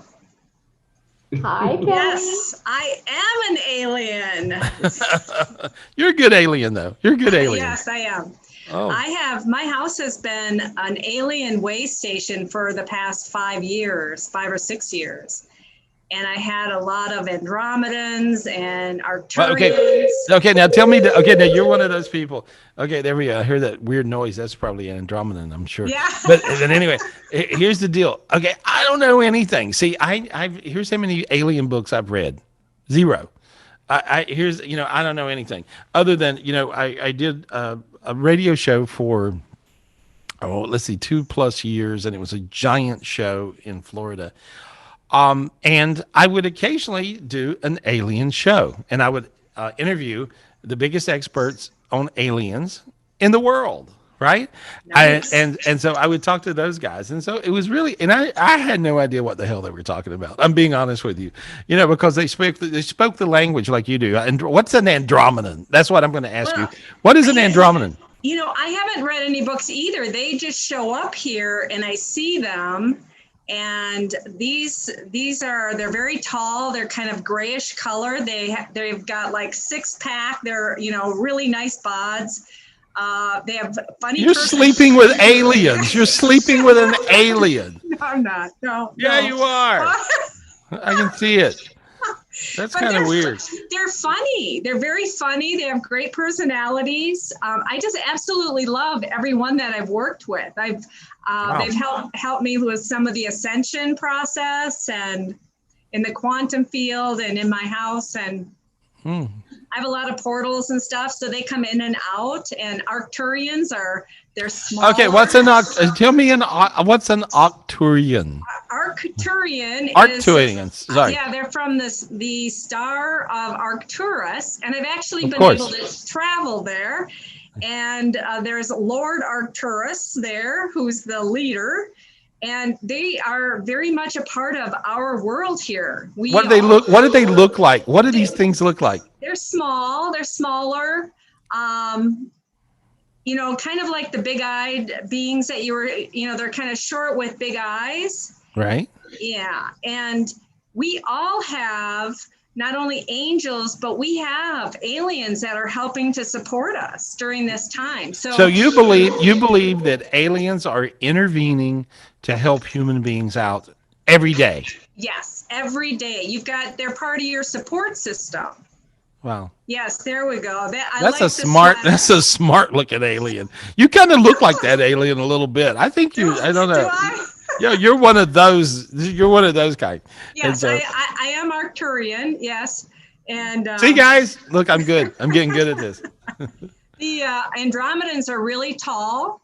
Speaker 3: Hi, Kelly.
Speaker 7: Yes, I am an alien.
Speaker 1: You're a good alien, though. You're a good alien.
Speaker 7: Yes, I am.
Speaker 1: Oh,
Speaker 7: My house has been an alien way station for the past 5 or 6 years. And I had a lot of Andromedans and
Speaker 1: well,
Speaker 7: Arcturians.
Speaker 1: okay. Now tell me. Okay, now you're one of those people. Okay, there we go. I hear that weird noise. That's probably an Andromedan, I'm sure.
Speaker 7: Yeah.
Speaker 1: But anyway, here's the deal. Okay, I don't know anything. See, here's how many alien books I've read. 0. I don't know anything other than I did a radio show for let's see 2+ years, and it was a giant show in Florida. And I would occasionally do an alien show, and I would interview the biggest experts on aliens in the world, right?
Speaker 7: Nice.
Speaker 1: And so I would talk to those guys, and so it was really, and I had no idea what the hell they were talking about. I'm being honest with you, because they spoke the language like you do. And what's an Andromedan? That's what I'm going to ask you. What is an Andromedan?
Speaker 7: I haven't read any books either. They just show up here and I see them. And they're very tall. They're kind of grayish color. They've got like 6-pack. They're, really nice bods. They have funny.
Speaker 1: You're sleeping with aliens. You're sleeping with an alien.
Speaker 7: No, I'm not. No.
Speaker 1: Yeah,
Speaker 7: no.
Speaker 1: you are. I can see it. That's
Speaker 7: But
Speaker 1: kind of weird.
Speaker 7: They're funny. They're very funny. They have great personalities. I just absolutely love everyone that I've worked with.
Speaker 1: Wow.
Speaker 7: They've helped me with some of the ascension process and in the quantum field and in my house. And I have a lot of portals and stuff, so they come in and out. And Arcturians they're small.
Speaker 1: Okay, tell me what's an Arcturian?
Speaker 7: Arcturian
Speaker 1: Arcturians, sorry.
Speaker 7: Yeah, they're from the star of Arcturus, and I've actually
Speaker 1: Of
Speaker 7: been
Speaker 1: course.
Speaker 7: able to travel there. And there's Lord Arcturus there, who's the leader, and they are very much a part of our world here. What do they
Speaker 1: look like? What do these things look like?
Speaker 7: They're small. They're smaller. Kind of like the big-eyed beings that they're kind of short with big eyes.
Speaker 1: Right.
Speaker 7: Yeah. And we all have not only angels, but we have aliens that are helping to support us during this time. So
Speaker 1: you believe that aliens are intervening to help human beings out every day?
Speaker 7: Yes, every day. They're part of your support system.
Speaker 1: Wow.
Speaker 7: Yes, there we go.
Speaker 1: That's a smart looking alien. You kind of look like that alien a little bit. I think I don't know. Yeah, you're one of those. You're one of those guys.
Speaker 7: Yes, so, I am Arcturian. Yes, and
Speaker 1: see, guys, look, I'm good. I'm getting good at this.
Speaker 7: The Andromedans are really tall.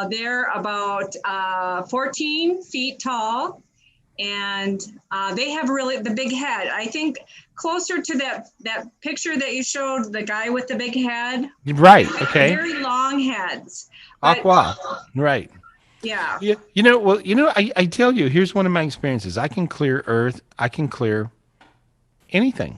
Speaker 7: They're about 14 feet tall, and they have really the big head. I think closer to that picture that you showed, the guy with the big head.
Speaker 1: Right. Okay.
Speaker 7: Very long heads.
Speaker 1: Aqua. Right.
Speaker 7: Yeah.
Speaker 1: I tell you, here's one of my experiences. I can clear Earth. I can clear anything,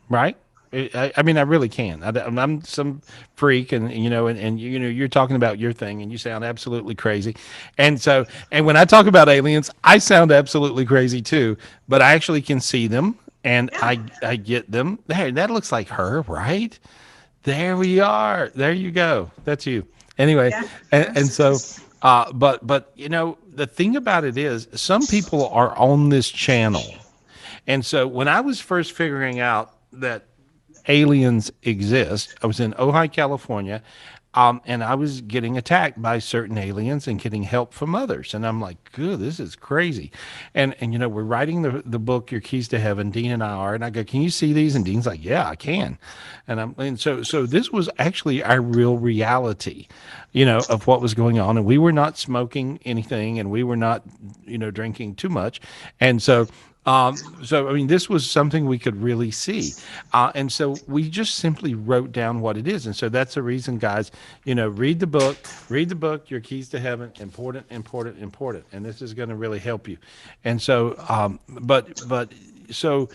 Speaker 1: right? I mean, I really can. I'm some freak, and you're talking about your thing, and you sound absolutely crazy. And when I talk about aliens, I sound absolutely crazy too. But I actually can see them, and I get them. Hey, that looks like her, right? There we are. There you go. That's you. Anyway,
Speaker 7: Yeah.
Speaker 1: and so. But the thing about it is some people are on this channel. And so when I was first figuring out that aliens exist, I was in Ojai, California, and I was getting attacked by certain aliens and getting help from others. And I'm like, good, this is crazy. And we're writing the book, Your Keys to Heaven, Dean and I are, and I go, can you see these? And Dean's like, yeah, I can. And so this was actually our real reality, of what was going on. And we were not smoking anything, and we were not, drinking too much. And so this was something we could really see. And so we just simply wrote down what it is. And so that's the reason, guys, read the book, Your Keys to Heaven, important. And this is going to really help you. And so, so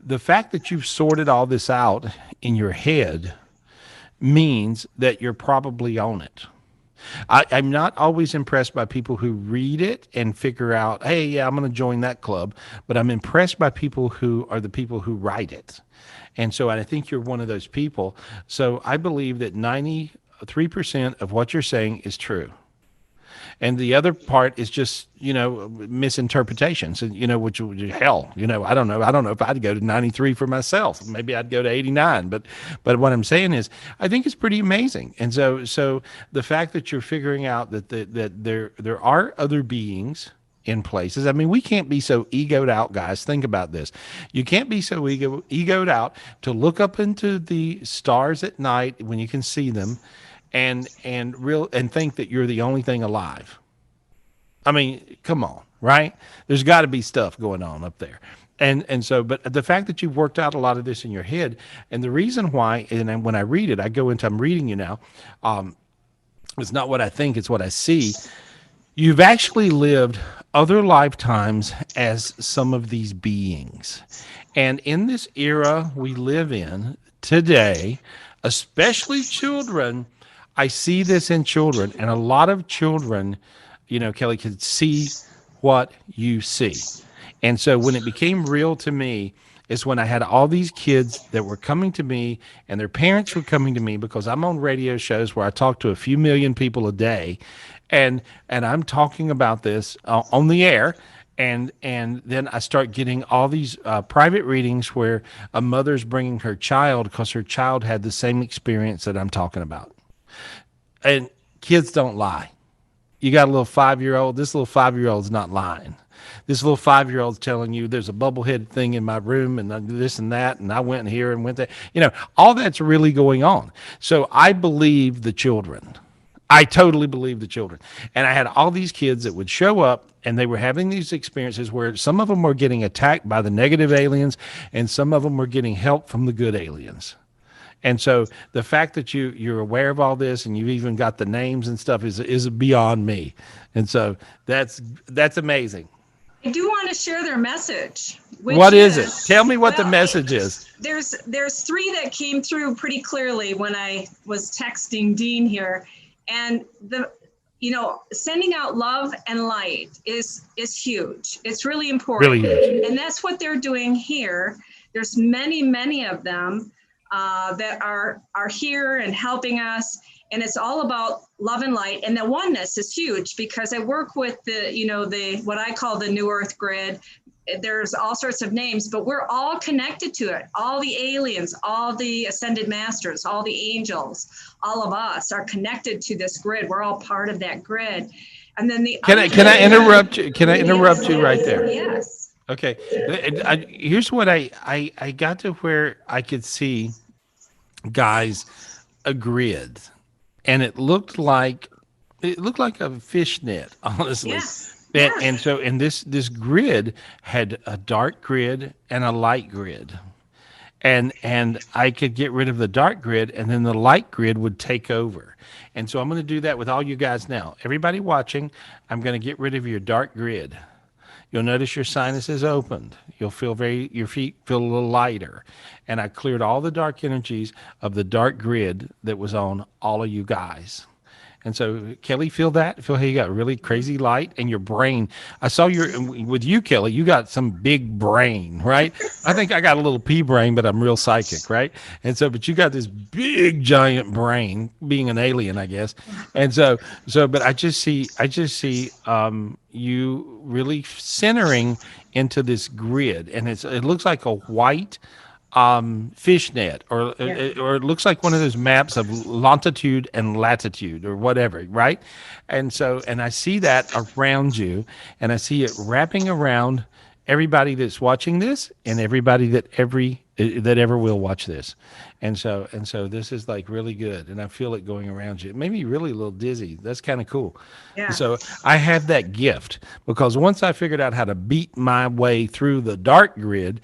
Speaker 1: the fact that you've sorted all this out in your head means that you're probably on it. I'm not always impressed by people who read it and figure out, hey, yeah, I'm going to join that club. But I'm impressed by people who are the people who write it. And so I think you're one of those people. So I believe that 93% of what you're saying is true. And the other part is just, misinterpretations, which hell, I don't know. I don't know if I'd go to 93 for myself. Maybe I'd go to 89. But what I'm saying is, I think it's pretty amazing. And so the fact that you're figuring out that there are other beings in places. I mean, we can't be so egoed out, guys. Think about this. You can't be so egoed out to look up into the stars at night when you can see them and think that you're the only thing alive. I mean, come on, right? There's got to be stuff going on up there. And so, but the fact that you've worked out a lot of this in your head, and the reason why, and when I read it, I'm reading you now. It's not what I think, it's what I see. You've actually lived other lifetimes as some of these beings. And in this era we live in today, especially children, I see this in children, and a lot of children, Kelly, can see what you see. And so when it became real to me is when I had all these kids that were coming to me, and their parents were coming to me, because I'm on radio shows where I talk to a few million people a day, and I'm talking about this on the air. And then I start getting all these private readings where a mother's bringing her child because her child had the same experience that I'm talking about. And kids don't lie. You got a little 5-year-old. This little 5-year-old's not lying. This little 5-year-old's telling you there's a bubblehead thing in my room and this and that, and I went here and went there. All that's really going on. So I believe the children. I totally believe the children. And I had all these kids that would show up and they were having these experiences where some of them were getting attacked by the negative aliens and some of them were getting help from the good aliens. And so the fact that you're aware of all this and you've even got the names and stuff is beyond me. And so that's amazing.
Speaker 7: I do want to share their message.
Speaker 1: What is it? Tell me what the message is.
Speaker 7: There's 3 that came through pretty clearly when I was texting Dean here. And sending out love and light is huge. It's really important.
Speaker 1: Really huge.
Speaker 7: And that's what they're doing here. There's many of them that are here and helping us. And it's all about love and light. And the oneness is huge because I work with the what I call the New Earth grid. There's all sorts of names, but we're all connected to it. All the aliens, all the ascended masters, all the angels, all of us are connected to this grid. We're all part of that grid. And then can I
Speaker 1: interrupt you? Can I interrupt you right there?
Speaker 7: Yes.
Speaker 1: Okay. Here's what I got to where I could see, guys, a grid, and it looked like a fish net, honestly.
Speaker 7: Yes.
Speaker 1: And so this grid had a dark grid and a light grid. And I could get rid of the dark grid and then the light grid would take over. And so I'm going to do that with all you guys now. Everybody watching, I'm going to get rid of your dark grid. You'll notice your sinuses opened. You'll feel your feet feel a little lighter. And I cleared all the dark energies of the dark grid that was on all of you guys. And so, Kelly, feel that? Feel how you got really crazy light and your brain. I saw with you, Kelly, you got some big brain, right? I think I got a little pea brain, but I'm real psychic, right? And so, but you got this big, giant brain, being an alien, I guess. And but I just see you really centering into this grid. And it looks like a white fishnet, or it looks like one of those maps of longitude and latitude or whatever, right? And I see that around you, and I see it wrapping around everybody that's watching this and everybody that ever will watch this. And so this is like really good, and I feel it going around you. It made me really a little dizzy. That's kind of cool.
Speaker 7: Yeah.
Speaker 1: So I have that gift because once I figured out how to beat my way through the dark grid,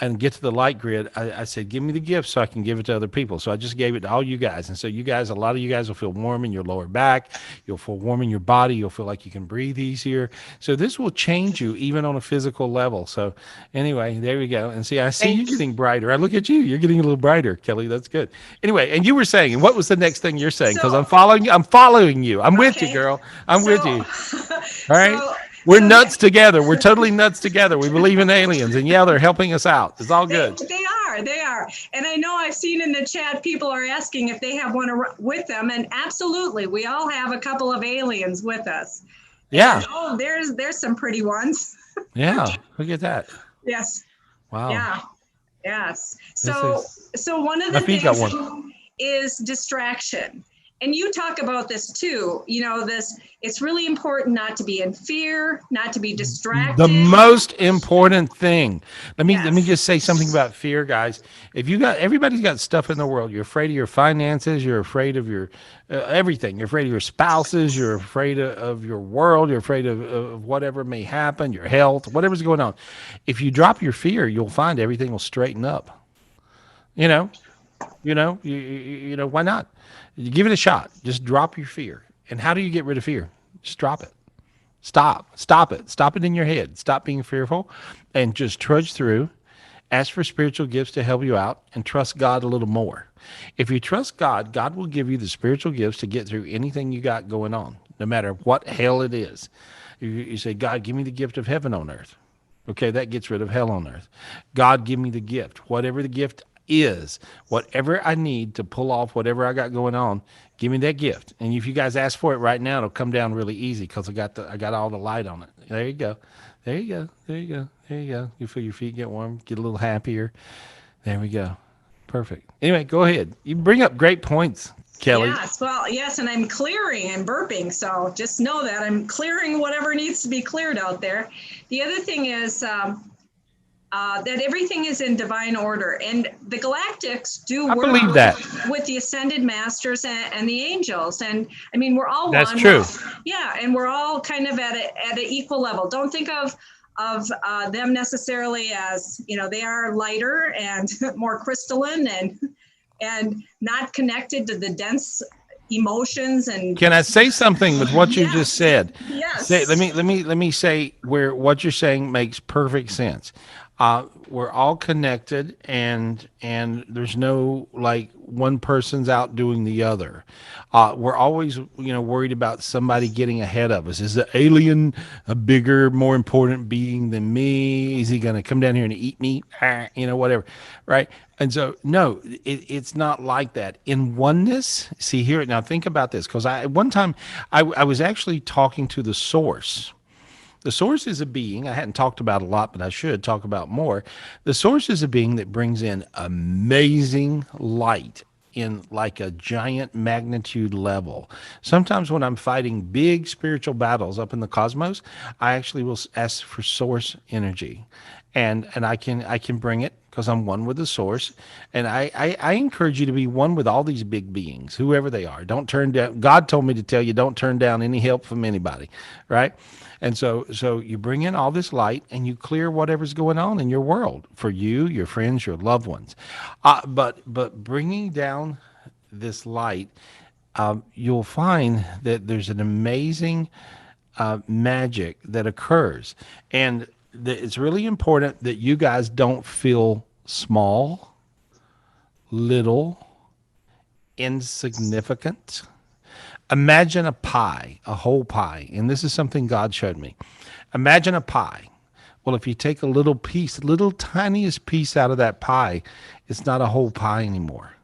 Speaker 1: and get to the light grid, I said, give me the gift so I can give it to other people. So I just gave it to all you guys. And so you guys, a lot of you guys will feel warm in your lower back. You'll feel warm in your body. You'll feel like you can breathe easier. So this will change you even on a physical level. So anyway, there we go. And see, I see you getting brighter. I look at you. You're getting a little brighter, Kelly. That's good. Anyway, and you were saying, what was the next thing you're saying? Because I'm following you. I'm with you, girl. I'm with you. All right. We're nuts together. We're totally nuts together. We believe in aliens, and they're helping us out. It's all good.
Speaker 7: They are. And I know I've seen in the chat, people are asking if they have one with them, and absolutely, we all have a couple of aliens with us.
Speaker 1: Yeah.
Speaker 7: And, there's some pretty ones.
Speaker 1: Yeah. Look at that.
Speaker 7: Yes.
Speaker 1: Wow.
Speaker 7: Yeah. Yes. So one of the things is distraction. And you talk about this too, it's really important not to be in fear, not to be distracted.
Speaker 1: The most important thing. Let me just say something about fear, guys. Everybody's got stuff in the world. You're afraid of your finances. You're afraid of your everything. You're afraid of your spouses. You're afraid of your world. You're afraid of whatever may happen, your health, whatever's going on. If you drop your fear, you'll find everything will straighten up. Why not? You give it a shot. Just drop your fear. And how do you get rid of fear? Just drop it. Stop it. Stop it in your head. Stop being fearful and just trudge through. Ask for spiritual gifts to help you out and trust God a little more. If you trust God, God will give you the spiritual gifts to get through anything you got going on, no matter what hell it is. You say, God, give me the gift of heaven on earth. Okay, that gets rid of hell on earth. God, give me the gift. Whatever the gift is, whatever I need to pull off whatever I got going on, give me that gift. And if you guys ask for it right now, it'll come down really easy because I got all the light on it. There you go. You feel your feet get warm, get a little happier. There we go. perfect. Anyway, go ahead. You bring up great points, Kelly.
Speaker 7: Yes, well, yes, and I'm clearing and burping, so just know that I'm clearing whatever needs to be cleared out there. The other thing is that everything is in divine order, and the Galactics do
Speaker 1: I
Speaker 7: work
Speaker 1: believe that.
Speaker 7: with the ascended masters and the angels, and I mean we're all
Speaker 1: That's
Speaker 7: one.
Speaker 1: true.
Speaker 7: Yeah, and we're all kind of at an equal level. Don't think of them necessarily as, you know, they are lighter and more crystalline and not connected to the dense emotions and
Speaker 1: Can I say something with what you just said?
Speaker 7: yes.
Speaker 1: Let me say where what you're saying makes perfect sense. We're all connected, and there's no like one person's outdoing the other. We're always worried about somebody getting ahead of us. Is the alien a bigger, more important being than me? Is he going to come down here and eat me? Whatever, right? And so, no, it's not like that. In oneness, see here now. Think about this, because one time I was actually talking to the source. The source is a being I hadn't talked about a lot, but I should talk about more. The source is a being that brings in amazing light in like a giant magnitude level. Sometimes when I'm fighting big spiritual battles up in the cosmos, I actually will ask for source energy. And I can bring it because I'm one with the source. And I encourage you to be one with all these big beings, whoever they are. Don't turn down. God told me to tell you, don't turn down any help from anybody, right? And so you bring in all this light and you clear whatever's going on in your world for you, your friends, your loved ones. But bringing down this light, you'll find that there's an amazing magic that occurs. And it's really important that you guys don't feel small, little, insignificant. Imagine a pie, a whole pie. And this is something God showed me. Imagine a pie. Well, if you take a little piece, little tiniest piece out of that pie, it's not a whole pie anymore.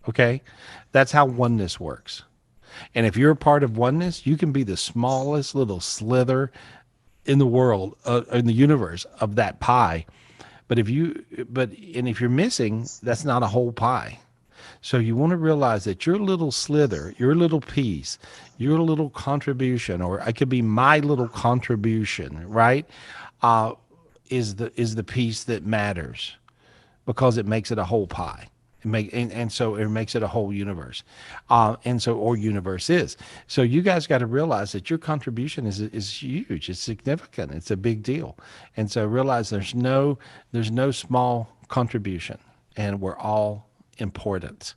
Speaker 1: Okay? That's how oneness works. And if you're a part of oneness, you can be the smallest little slither in the world, in the universe of that pie. But if you're missing, that's not a whole pie. So you want to realize that your little slither, your little piece, your little contribution, or it could be my little contribution, right? Is the piece that matters, because it makes it a whole pie. And so it makes it a whole universe. Or universe is. So you guys got to realize that your contribution is huge. It's significant. It's a big deal. And so realize there's no small contribution, and we're all important.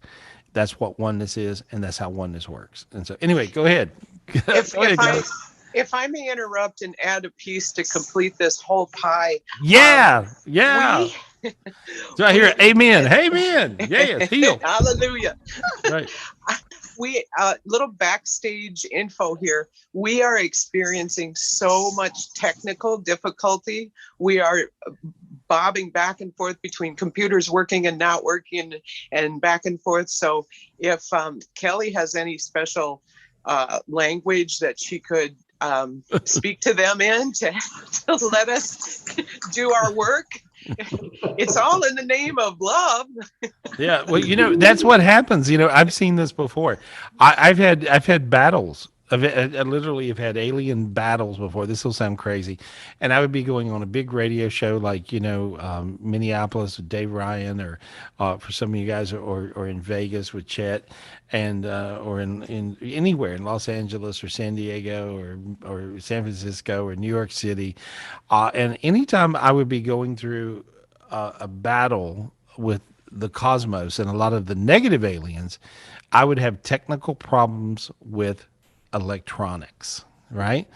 Speaker 1: That's what oneness is, and that's how oneness works. And so anyway, go ahead.
Speaker 8: If I may interrupt and add a piece to complete this whole pie.
Speaker 1: Yeah. So I hear amen. Amen. Yes, heal.
Speaker 8: Hallelujah.
Speaker 1: Right.
Speaker 8: We little backstage info here. We are experiencing so much technical difficulty. We are bobbing back and forth between computers working and not working, and back and forth. So if Kelly has any special language that she could speak to them in to let us do our work, it's all in the name of love.
Speaker 1: Yeah, well, that's what happens. I've seen this before. I've had battles. I literally have had alien battles before. This will sound crazy, and I would be going on a big radio show like Minneapolis with Dave Ryan, or for some of you guys, or in Vegas with Chet, and or in anywhere in Los Angeles or San Diego or San Francisco or New York City, and anytime I would be going through a battle with the cosmos and a lot of the negative aliens, I would have technical problems with electronics, right?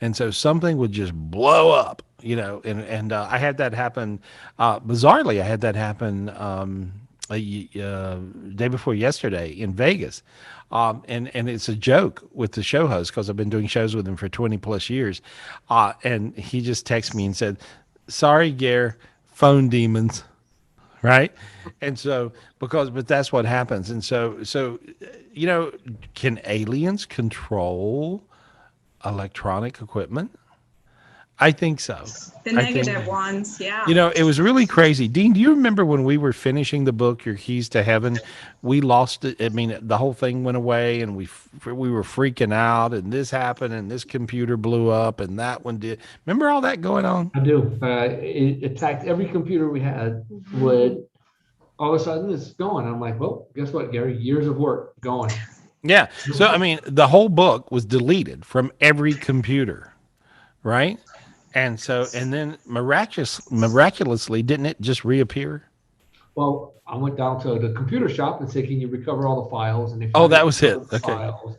Speaker 1: And so something would just blow up, and I had that happen, bizarrely, I had that happen day before yesterday in Vegas. And it's a joke with the show host, because I've been doing shows with him for 20 plus years. And he just texted me and said, "Sorry, Gare, phone demons." Right. And so, but that's what happens. And so, can aliens control electronic equipment? I think so.
Speaker 7: The
Speaker 1: I think,
Speaker 7: negative ones, yeah.
Speaker 1: you know, it was really crazy. Dean, do you remember when we were finishing the book, Your Keys to Heaven? We lost it. I mean, the whole thing went away, and we were freaking out, and this happened, and this computer blew up, and that one did. Remember all that going on?
Speaker 2: I do. It attacked every computer we had.
Speaker 3: Mhm.
Speaker 2: Would all of a sudden it's gone. I'm like, well, guess what, Gary? Years of work gone.
Speaker 1: Yeah. So, I mean, the whole book was deleted from every computer, right? And so, and then miraculously, didn't it just reappear?
Speaker 2: Well, I went down to the computer shop and said, can you recover all the files? And they
Speaker 1: Oh, that
Speaker 2: finally
Speaker 1: was it.
Speaker 2: recovered the
Speaker 1: Okay.
Speaker 2: files.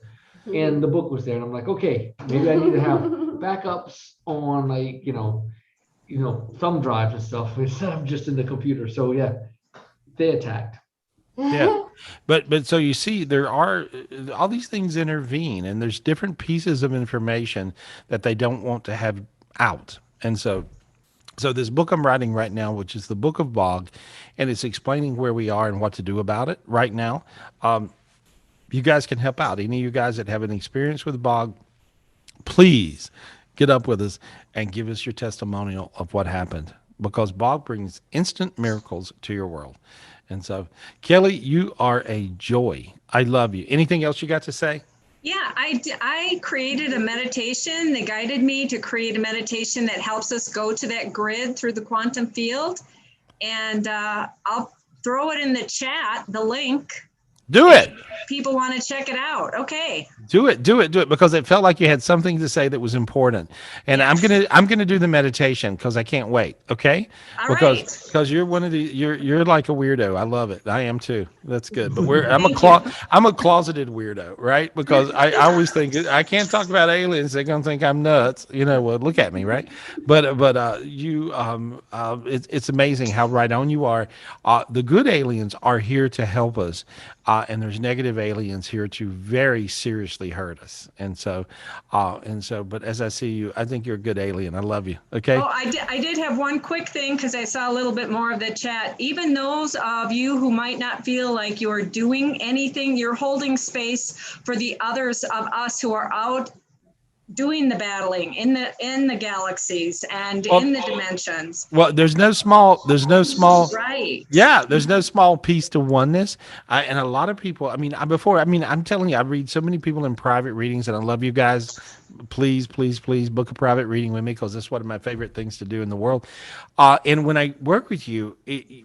Speaker 2: And the book was there. And I'm like, okay, maybe I need to have backups on, like, thumb drives and stuff instead of just in the computer. So yeah, they attacked.
Speaker 1: Yeah. But so you see, there are all these things intervene, and there's different pieces of information that they don't want to have out. And so this book I'm writing right now, which is the Book of Bog, and it's explaining where we are and what to do about it right now. You guys can help out. Any of you guys that have an experience with Bog, please get up with us and give us your testimonial of what happened, because Bog brings instant miracles to your world. And so, Kelly, you are a joy. I love you. Anything else you got to say?
Speaker 7: Yeah, I created a meditation. They guided me to create a meditation that helps us go to that grid through the quantum field. And I'll throw it in the chat, the link.
Speaker 1: Do it.
Speaker 7: People want to check it out. Okay.
Speaker 1: Do it, because it felt like you had something to say that was important. And
Speaker 7: Yes.
Speaker 1: I'm gonna do the meditation because I can't wait. Okay,
Speaker 7: All
Speaker 1: because
Speaker 7: right.
Speaker 1: you're one of the you're like a weirdo. I love it. I am too. That's good. But
Speaker 7: Thank you.
Speaker 1: I'm a closeted weirdo, right? Because I always think I can't talk about aliens. They're gonna think I'm nuts. Well, look at me, right? But you it's amazing how right on you are. The good aliens are here to help us. And there's negative aliens here to very seriously hurt us. But as I see you, I think you're a good alien. I love you. Okay.
Speaker 7: Oh, I did have one quick thing because I saw a little bit more of the chat. Even those of you who might not feel like you're doing anything, you're holding space for the others of us who are out doing the battling in the galaxies and in the dimensions.
Speaker 1: Well, there's no small,
Speaker 7: Right.
Speaker 1: yeah, there's no small piece to oneness. And a lot of people, I'm telling you, I read so many people in private readings, and I love you guys. Please, please, please book a private reading with me, because that's one of my favorite things to do in the world. And when I work with you,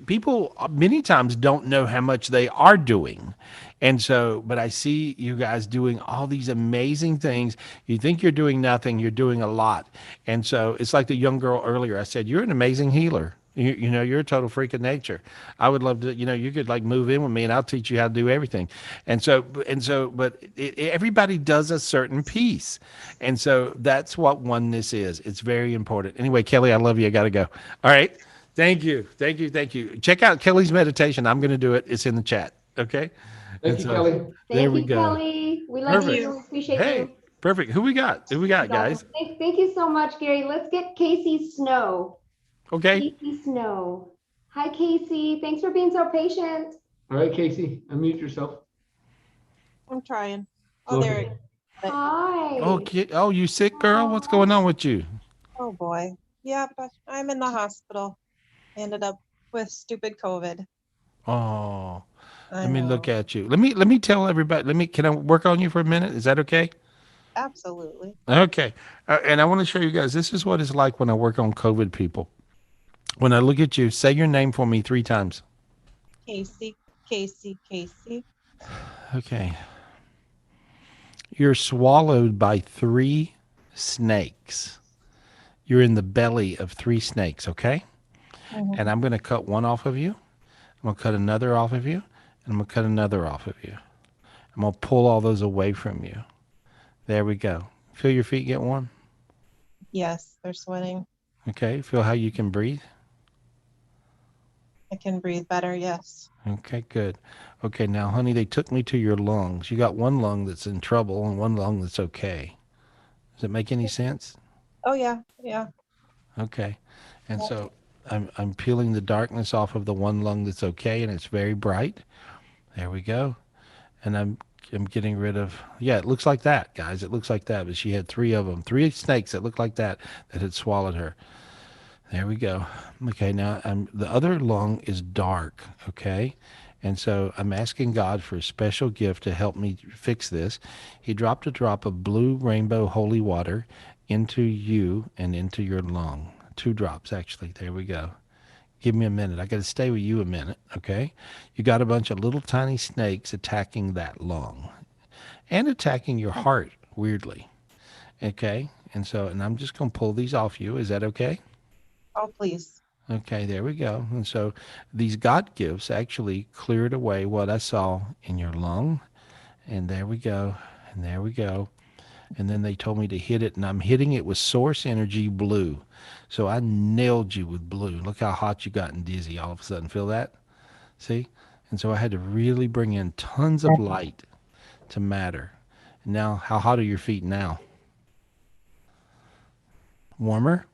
Speaker 1: people many times don't know how much they are doing. And so, but I see you guys doing all these amazing things. You think you're doing nothing, you're doing a lot. And so it's like the young girl earlier. I said, you're an amazing healer. You're a total freak of nature. I would love to, you could like move in with me and I'll teach you how to do everything. But everybody does a certain piece. And so that's what oneness is. It's very important. Anyway, Kelly, I love you. I got to go. All right. Thank you. Thank you. Thank you. Check out Kelly's meditation. I'm going to do it. It's in the chat. Okay.
Speaker 2: Thank you, Kelly.
Speaker 1: There
Speaker 3: Thank
Speaker 1: we
Speaker 3: you,
Speaker 1: go.
Speaker 3: Kelly. We love
Speaker 1: Perfect.
Speaker 3: you. Appreciate
Speaker 1: Hey,
Speaker 3: you.
Speaker 1: perfect. Who we got, guys?
Speaker 3: Thank you so much, Gary. Let's get Casey Snow.
Speaker 1: Okay.
Speaker 3: Casey Snow. Hi, Casey. Thanks for being so patient.
Speaker 2: All right, Casey, unmute yourself.
Speaker 9: I'm trying. Oh,
Speaker 2: Okay.
Speaker 9: there it is.
Speaker 3: Hi.
Speaker 1: Okay. Oh, you sick, girl? What's going on with you?
Speaker 9: Oh boy. Yeah, but I'm in the hospital. I ended up with stupid COVID.
Speaker 1: Oh,
Speaker 9: I
Speaker 1: let me
Speaker 9: know.
Speaker 1: look at you. Let me tell everybody. Can I work on you for a minute? Is that okay?
Speaker 9: Absolutely.
Speaker 1: Okay. And I want to show you guys, this is what it's like when I work on COVID people. When I look at you, say your name for me 3 times.
Speaker 9: Casey, Casey, Casey.
Speaker 1: Okay. You're swallowed by 3 snakes. You're in the belly of 3 snakes, okay?
Speaker 9: Mhm.
Speaker 1: And I'm going to cut one off of you. I'm going to cut another off of you. And I'm going to cut another off of you. I'm going to pull all those away from you. There we go. Feel your feet get warm?
Speaker 9: Yes, they're sweating.
Speaker 1: Okay. Feel how you can breathe?
Speaker 9: I can breathe better. Yes.
Speaker 1: Okay, good. Okay, now, honey, they took me to your lungs. You got one lung that's in trouble and one lung that's okay. Does it make any sense?
Speaker 9: Oh yeah, yeah.
Speaker 1: Okay. And so I'm peeling the darkness off of the one lung that's okay, and it's very bright. There we go. And I'm I'm getting rid of, yeah, it looks like that, guys. It looks like that. But she had three of them, three snakes that looked like that had swallowed her. There we go. Okay, now the other lung is dark, okay? And so I'm asking God for a special gift to help me fix this. He dropped a drop of blue rainbow holy water into you and into your lung. Two drops, actually. There we go. Give me a minute. I got to stay with you a minute, okay? You got a bunch of little tiny snakes attacking that lung and attacking your heart, weirdly, okay? And I'm just going to pull these off you. Is that okay?
Speaker 9: Oh, please.
Speaker 1: Okay, there we go. And so these God gifts actually cleared away what I saw in your lung. And there we go. And there we go. And then they told me to hit it, and I'm hitting it with source energy blue. So I nailed you with blue. Look how hot you got and dizzy all of a sudden. Feel that? See? And so I had to really bring in tons of light to matter. And now, how hot are your feet now? Warmer?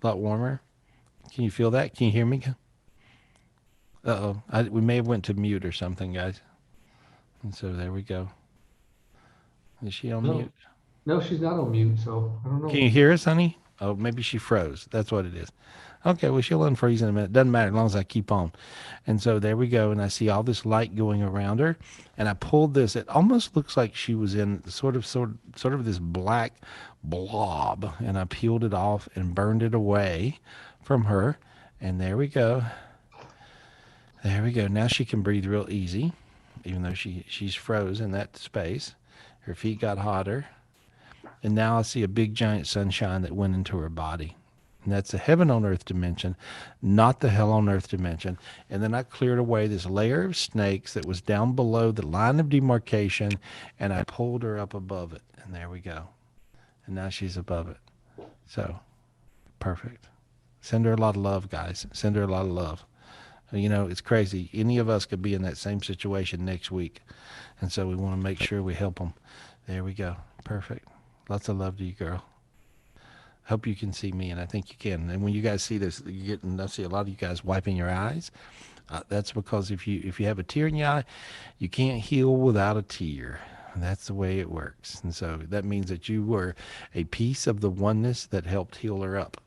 Speaker 1: A lot warmer? Can you feel that? Can you hear me? Uh-oh. We may have went to mute or something, guys. And so there we go. Is she on
Speaker 2: No.
Speaker 1: mute?
Speaker 2: No, she's not on mute, so I don't know.
Speaker 1: Can you hear us, honey? Oh, maybe she froze. That's what it is. Okay, well, she'll unfreeze in a minute. Doesn't matter as long as I keep on. And so there we go. And I see all this light going around her. And I pulled this. It almost looks like she was in sort of this black blob. And I peeled it off and burned it away from her. And there we go. There we go. Now she can breathe real easy, even though she's froze in that space. Her feet got hotter. And now I see a big giant sunshine that went into her body. And that's the heaven on earth dimension, not the hell on earth dimension. And then I cleared away this layer of snakes that was down below the line of demarcation, and I pulled her up above it. And there we go. And now she's above it. So, perfect. Send her a lot of love, guys. Send her a lot of love. You know, it's crazy. Any of us could be in that same situation next week. And so we want to make sure we help them. There we go. Perfect. Lots of love to you, girl. Hope you can see me, and I think you can. And when you guys see this, I see a lot of you guys wiping your eyes. That's because if you have a tear in your eye, you can't heal without a tear. And that's the way it works. And so that means that you were a piece of the oneness that helped heal her up.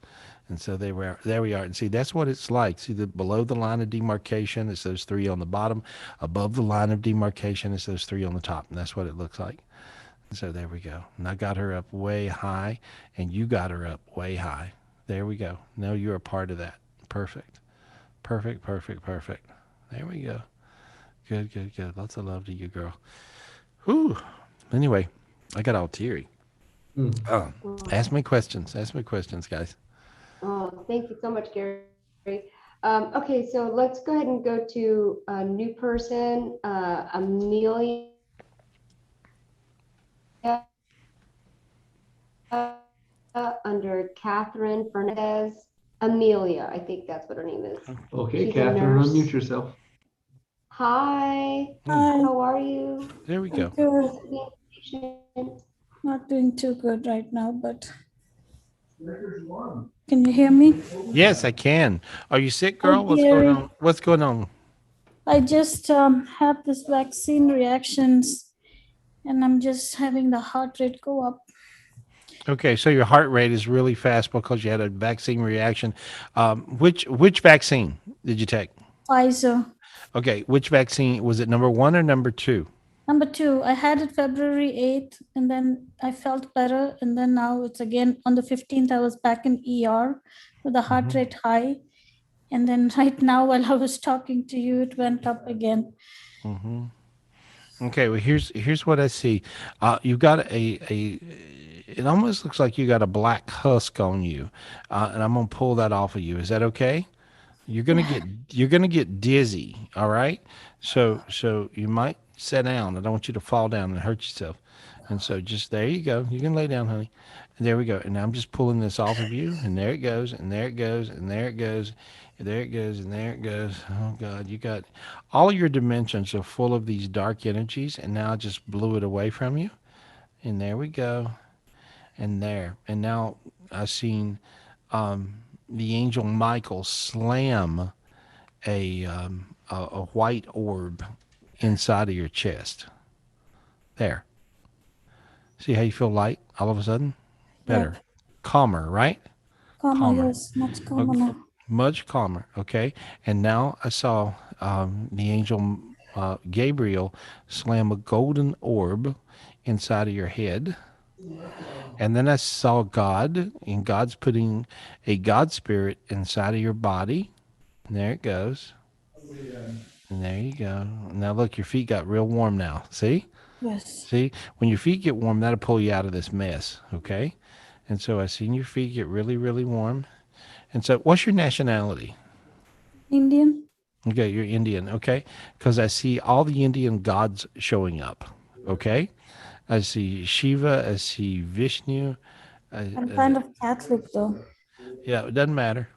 Speaker 1: And so there we are. And see, that's what it's like. See, below the line of demarcation, it's those three on the bottom. Above the line of demarcation, it's those three on the top. And that's what it looks like. And so there we go. And I got her up way high, and you got her up way high. There we go. Now you're a part of that. Perfect. Perfect, perfect, perfect. There we go. Good, good, good. Lots of love to you, girl. Whew. Anyway, I got all teary. Ask me questions. Ask me questions, guys.
Speaker 3: Oh, thank you so much, Gary. Okay, so let's go ahead and go to a new person, Amelia. Under Catherine Fernandez. Amelia, I think that's what her name is.
Speaker 2: Okay,
Speaker 3: She's a
Speaker 2: Catherine,
Speaker 3: nurse.
Speaker 2: unmute yourself.
Speaker 3: Hi.
Speaker 10: Hi.
Speaker 3: How are you?
Speaker 1: There we go.
Speaker 10: Good. Not doing too good right now, but can you hear me?
Speaker 1: Yes, I can. Are you sick, girl?
Speaker 10: Oh,
Speaker 1: What's going on? What's going on?
Speaker 10: I just had this vaccine reactions, and I'm just having the heart rate go up.
Speaker 1: Okay, so your heart rate is really fast because you had a vaccine reaction. Which vaccine did you take?
Speaker 10: Pfizer.
Speaker 1: Okay, which vaccine was it? Number 1 or number 2?
Speaker 10: Number 2, I had it February 8th, and then I felt better, and then now it's again on the 15th. I was back in ER with the heart rate high, and then right now while I was talking to you, it went up again.
Speaker 1: Okay, well here's what I see. You got it almost looks like you got a black husk on you, and I'm gonna pull that off of you. Is that okay? You're gonna get dizzy. All right. So you might sit down. I don't want you to fall down and hurt yourself. And so just there you go. You can lay down, honey. And there we go. And now I'm just pulling this off of you. And there it goes. And there it goes. And there it goes. And there it goes. And there it goes. Oh God, you got all your dimensions are full of these dark energies. And now I just blew it away from you. And there we go. And there. And now I've seen the angel Michael slam a white orb inside of your chest. There. See how you feel light all of a sudden?
Speaker 10: Yep.
Speaker 1: Better. Calmer, right?
Speaker 10: Calmer,
Speaker 1: Calmer.
Speaker 10: yes, much calmer
Speaker 1: Okay.
Speaker 10: now.
Speaker 1: Much calmer. Okay. And now I saw the angel Gabriel slam a golden orb inside of your head. And then I saw God, and God's putting a God spirit inside of your body. And there it goes. And there you go. Now look, your feet got real warm now. See?
Speaker 10: Yes.
Speaker 1: See? When your feet get warm, that'll pull you out of this mess. Okay? And so I seen your feet get really, really warm. And so what's your nationality?
Speaker 10: Indian.
Speaker 1: Okay, you're Indian. Okay? Because I see all the Indian gods showing up. Okay? I see Shiva. I see Vishnu.
Speaker 10: I'm kind of Catholic though.
Speaker 1: Yeah, it doesn't matter.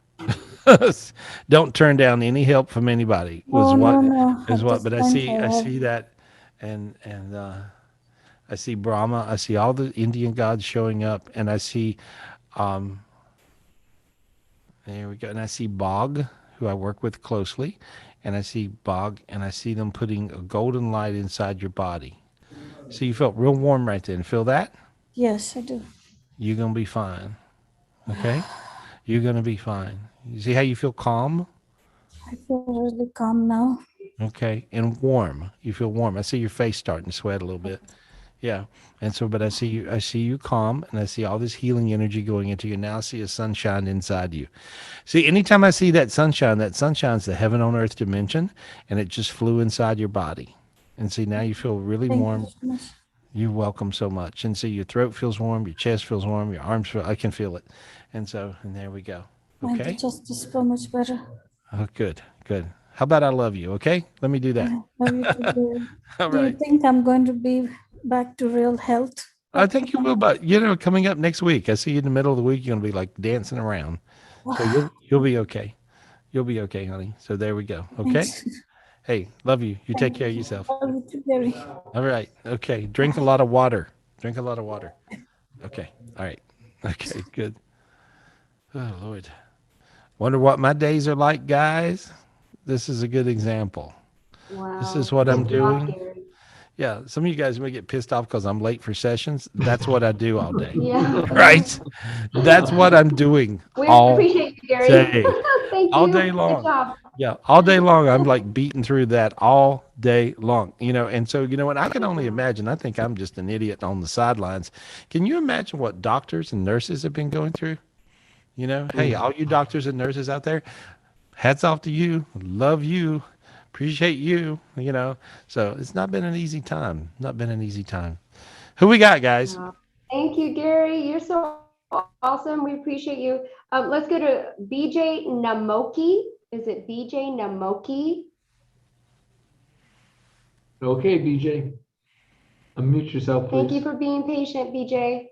Speaker 1: Don't turn down any help from anybody. Was
Speaker 10: Oh
Speaker 1: what
Speaker 10: no, no.
Speaker 1: is
Speaker 10: At
Speaker 1: what.
Speaker 10: this
Speaker 1: But
Speaker 10: point I
Speaker 1: I
Speaker 10: have
Speaker 1: see that, and I see Brahma. I see all the Indian gods showing up, and I see, um, there we go, and I see Bog, who I work with closely, and I see Bog, and I see them putting a golden light inside your body. So you felt real warm right then. Feel that?
Speaker 10: yes, I do.
Speaker 1: You're gonna be fine. Okay, you're gonna be fine. You see how you feel calm?
Speaker 10: I feel really calm now.
Speaker 1: Okay, and warm. You feel warm. I see your face starting to sweat a little bit. Yeah, and so, but I see you calm, and I see all this healing energy going into you. Now I see a sunshine inside you. See, anytime I see that sunshine's the heaven on earth dimension, and it just flew inside your body. And see, now you feel really
Speaker 10: Thank you
Speaker 1: warm.
Speaker 10: so much.
Speaker 1: You're welcome so much. And see, your throat feels warm, your chest feels warm, your arms feel. I can feel it. And so, and there we go.
Speaker 10: My
Speaker 1: Okay.
Speaker 10: digestive so much better.
Speaker 1: Oh, good, good. How about I love you? Okay, let me do that.
Speaker 10: Love you too, dear.
Speaker 1: All
Speaker 10: Do you
Speaker 1: right.
Speaker 10: think I'm going to be back to real health?
Speaker 1: I think you will, but coming up next week, I see you in the middle of the week. You're gonna be like dancing around, so you'll be okay. You'll be okay, honey. So there we go. Okay.
Speaker 10: Thanks.
Speaker 1: Hey, love you. You take
Speaker 10: Thank
Speaker 1: care of
Speaker 10: you.
Speaker 1: yourself.
Speaker 10: Love you too, Gary.
Speaker 1: All right. Okay. Drink a lot of water. Drink a lot of water. Okay. All right. Okay. Good. Oh Lord. Wonder what my days are like, guys. This is a good example.
Speaker 3: Wow.
Speaker 1: This is what I'm
Speaker 3: Good job,
Speaker 1: doing.
Speaker 3: Gary.
Speaker 1: Yeah, some of you guys may get pissed off because I'm late for sessions. That's what I do all day.
Speaker 3: Yeah.
Speaker 1: Right? That's what I'm doing
Speaker 3: We
Speaker 1: all
Speaker 3: appreciate you, Gary.
Speaker 1: day.
Speaker 3: Thank
Speaker 1: All
Speaker 3: you.
Speaker 1: day
Speaker 3: Good
Speaker 1: long.
Speaker 3: job.
Speaker 1: Yeah, all day long. I'm like beating through that all day long, and so, and I can only imagine. I think I'm just an idiot on the sidelines. Can you imagine what doctors and nurses have been going through? Hey, all you doctors and nurses out there, hats off to you. Love you. Appreciate you. So it's not been an easy time. Not been an easy time. Who we got, guys?
Speaker 3: Thank you, Gary. You're so awesome. We appreciate you. Let's go to BJ Namoki. Is it BJ Namoki?
Speaker 2: Okay, BJ. Unmute yourself, please.
Speaker 3: Thank you for being patient, BJ.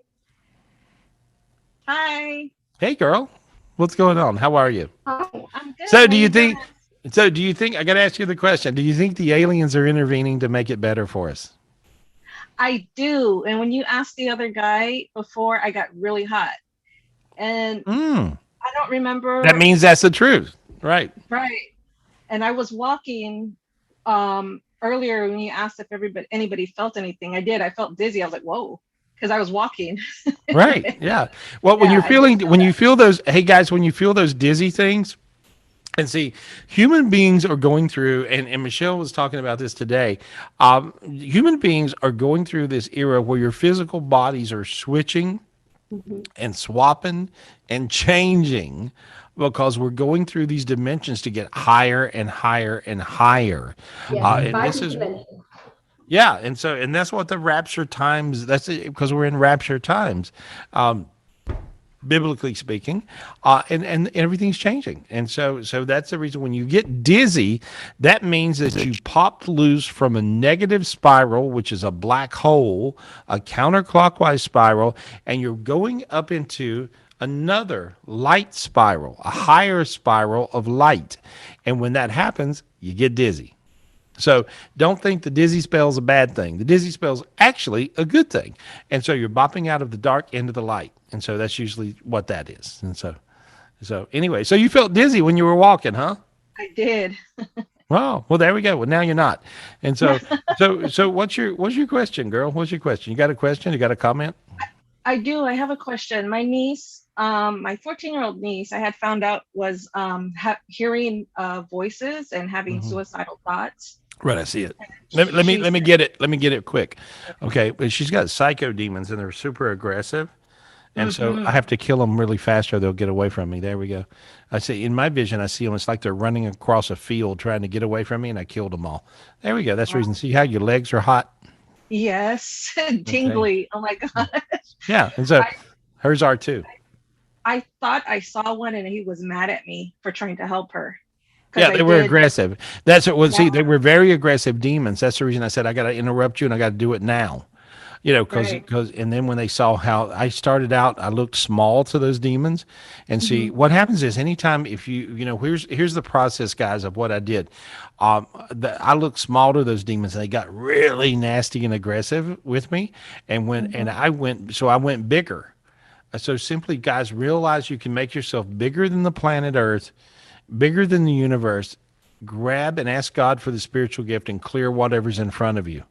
Speaker 7: Hi.
Speaker 1: Hey, girl. What's going on? How are you?
Speaker 3: Hi.
Speaker 7: I'm good.
Speaker 1: So
Speaker 7: How
Speaker 1: do you
Speaker 7: you
Speaker 1: think?
Speaker 7: doing?
Speaker 1: So do you think? I got to ask you the question. Do you think the aliens are intervening to make it better for us?
Speaker 11: I do. And when you asked the other guy before, I got really hot. And I don't remember.
Speaker 1: That means that's the truth, right?
Speaker 11: Right. And I was walking earlier when you asked if anybody felt anything. I did. I felt dizzy. I was like, whoa, because I was walking.
Speaker 1: Right. Yeah. Well, when
Speaker 11: Yeah,
Speaker 1: you feel those, hey guys, when you feel those dizzy things, and see, human beings are going through, and Michelle was talking about this today. Human beings are going through this era where your physical bodies are switching and swapping and changing because we're going through these dimensions to get higher and higher and higher.
Speaker 3: Yes,
Speaker 1: And this is, yeah. And that's what the rapture times, that's it, because we're in rapture times. Biblically speaking, and everything's changing, and so that's the reason when you get dizzy, that means that you popped loose from a negative spiral, which is a black hole, a counterclockwise spiral, and you're going up into another light spiral, a higher spiral of light, and when that happens, you get dizzy. So don't think the dizzy spell is a bad thing. The dizzy spell is actually a good thing. And so you're bopping out of the dark into the light. And so that's usually what that is. And so anyway, so you felt dizzy when you were walking, huh?
Speaker 11: I did.
Speaker 1: Well, there we go. Well, now you're not. And so what's your question, girl? What's your question? You got a question? You got a comment?
Speaker 11: I do. I have a question. My niece, my 14-year-old niece, I had found out was hearing voices and having
Speaker 1: Mhm.
Speaker 11: suicidal thoughts.
Speaker 1: Right, I see it. Let me get it. Let me get it quick. Okay, but she's got psycho demons and they're super aggressive, and so I
Speaker 11: Mm-hmm.
Speaker 1: have to kill them really fast or they'll get away from me. There we go. I see in my vision, I see them. It's like they're running across a field trying to get away from me, and I killed them all. There we go. That's the reason. See how your legs are hot.
Speaker 11: Yes,
Speaker 1: Okay.
Speaker 11: tingly. Oh my God.
Speaker 1: Yeah, and so
Speaker 11: I,
Speaker 1: hers are too.
Speaker 11: I thought I saw one and he was mad at me for trying to help her because
Speaker 1: Yeah,
Speaker 11: I
Speaker 1: they were
Speaker 11: did.
Speaker 1: aggressive. That's what. Well,
Speaker 11: Yeah,
Speaker 1: see, they were very aggressive demons. That's the reason I said I got to interrupt you and I got to do it now.
Speaker 11: right.
Speaker 1: And then when they saw how I started out, I looked small to those demons, and see
Speaker 11: Hmm.
Speaker 1: what happens is anytime if here's the process, guys, of what I did. I looked small to those demons, and they got really nasty and aggressive with me, and
Speaker 11: Hmm.
Speaker 1: I went bigger. So simply, guys, realize you can make yourself bigger than the planet Earth, bigger than the universe. Grab and ask God for the spiritual gift and clear whatever's in front of you.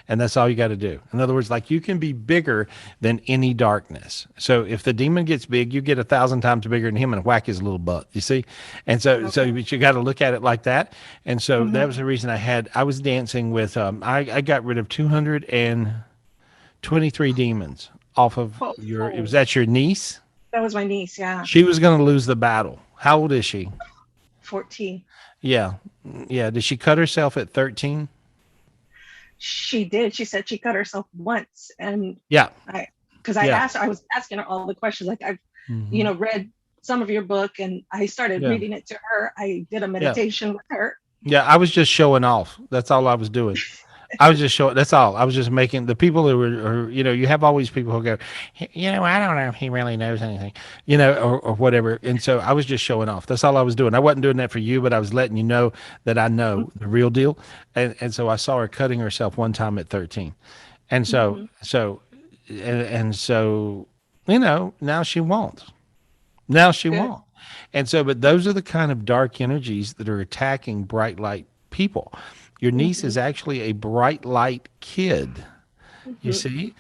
Speaker 1: And that's all you got to do. In other words, like you can be bigger than any darkness. So if the demon gets big, you get 1,000 times bigger than him and whack his little butt. You see? And so
Speaker 11: Okay.
Speaker 1: but you got to look at it like that. And so that
Speaker 11: Hmm.
Speaker 1: was the reason I was dancing with, I got rid of 223 demons off of it was
Speaker 11: Oh,
Speaker 1: that your niece?
Speaker 11: that was my niece. Yeah,
Speaker 1: She was going to lose the battle. How old is she?
Speaker 11: 14.
Speaker 1: Yeah. Yeah. Did she cut herself at 13?
Speaker 11: She did. She said she cut herself once, and
Speaker 1: Yeah.
Speaker 11: I, because
Speaker 1: Yeah.
Speaker 11: I was asking her all the questions. Like I've,
Speaker 1: Hmm.
Speaker 11: read some of your book, and I started
Speaker 1: Yeah.
Speaker 11: reading it to her. I did a
Speaker 1: Yeah.
Speaker 11: meditation with her.
Speaker 1: Yeah. I was just showing off. That's all I was doing. I was just showing. That's all. I was just making the people who were, you have always people who go, I don't know if he really knows anything, or whatever. And so I was just showing off. That's all I was doing. I wasn't doing that for you, but I was letting you know that I know the real deal. And so I saw her cutting herself one time at 13. And
Speaker 11: Mm-hmm.
Speaker 1: so, now she won't. Now she
Speaker 11: Good.
Speaker 1: won't. And so, but those are the kind of dark energies that are attacking bright light people. Your niece
Speaker 11: Hmm.
Speaker 1: is actually a bright light kid, you
Speaker 11: Hmm.
Speaker 1: see?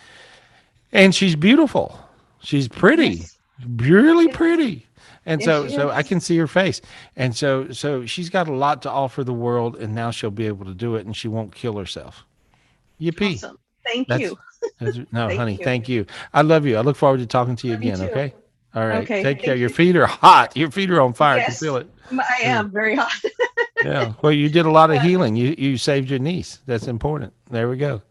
Speaker 1: And she's beautiful. She's pretty,
Speaker 11: Yes.
Speaker 1: really
Speaker 11: Yes.
Speaker 1: pretty. And
Speaker 11: Yes,
Speaker 1: so,
Speaker 11: she
Speaker 1: so I
Speaker 11: is.
Speaker 1: can see her face. And so she's got a lot to offer the world, and now she'll be able to do it, and she won't kill herself. Yippee.
Speaker 11: Awesome. Thank
Speaker 1: That's,
Speaker 11: you.
Speaker 1: no,
Speaker 11: Thank
Speaker 1: honey,
Speaker 11: you.
Speaker 1: thank you. I love you. I look forward to talking to you
Speaker 11: Love you
Speaker 1: again.
Speaker 11: too.
Speaker 1: Okay. All right.
Speaker 11: Okay.
Speaker 1: Take care.
Speaker 11: Thank
Speaker 1: Your
Speaker 11: you.
Speaker 1: feet are hot. Your feet are on fire. I can feel
Speaker 11: Yes,
Speaker 1: it.
Speaker 11: I
Speaker 1: Yeah.
Speaker 11: am very hot.
Speaker 1: Yeah. Well, you did a lot of
Speaker 11: But
Speaker 1: healing. You saved your niece. That's important. There we go.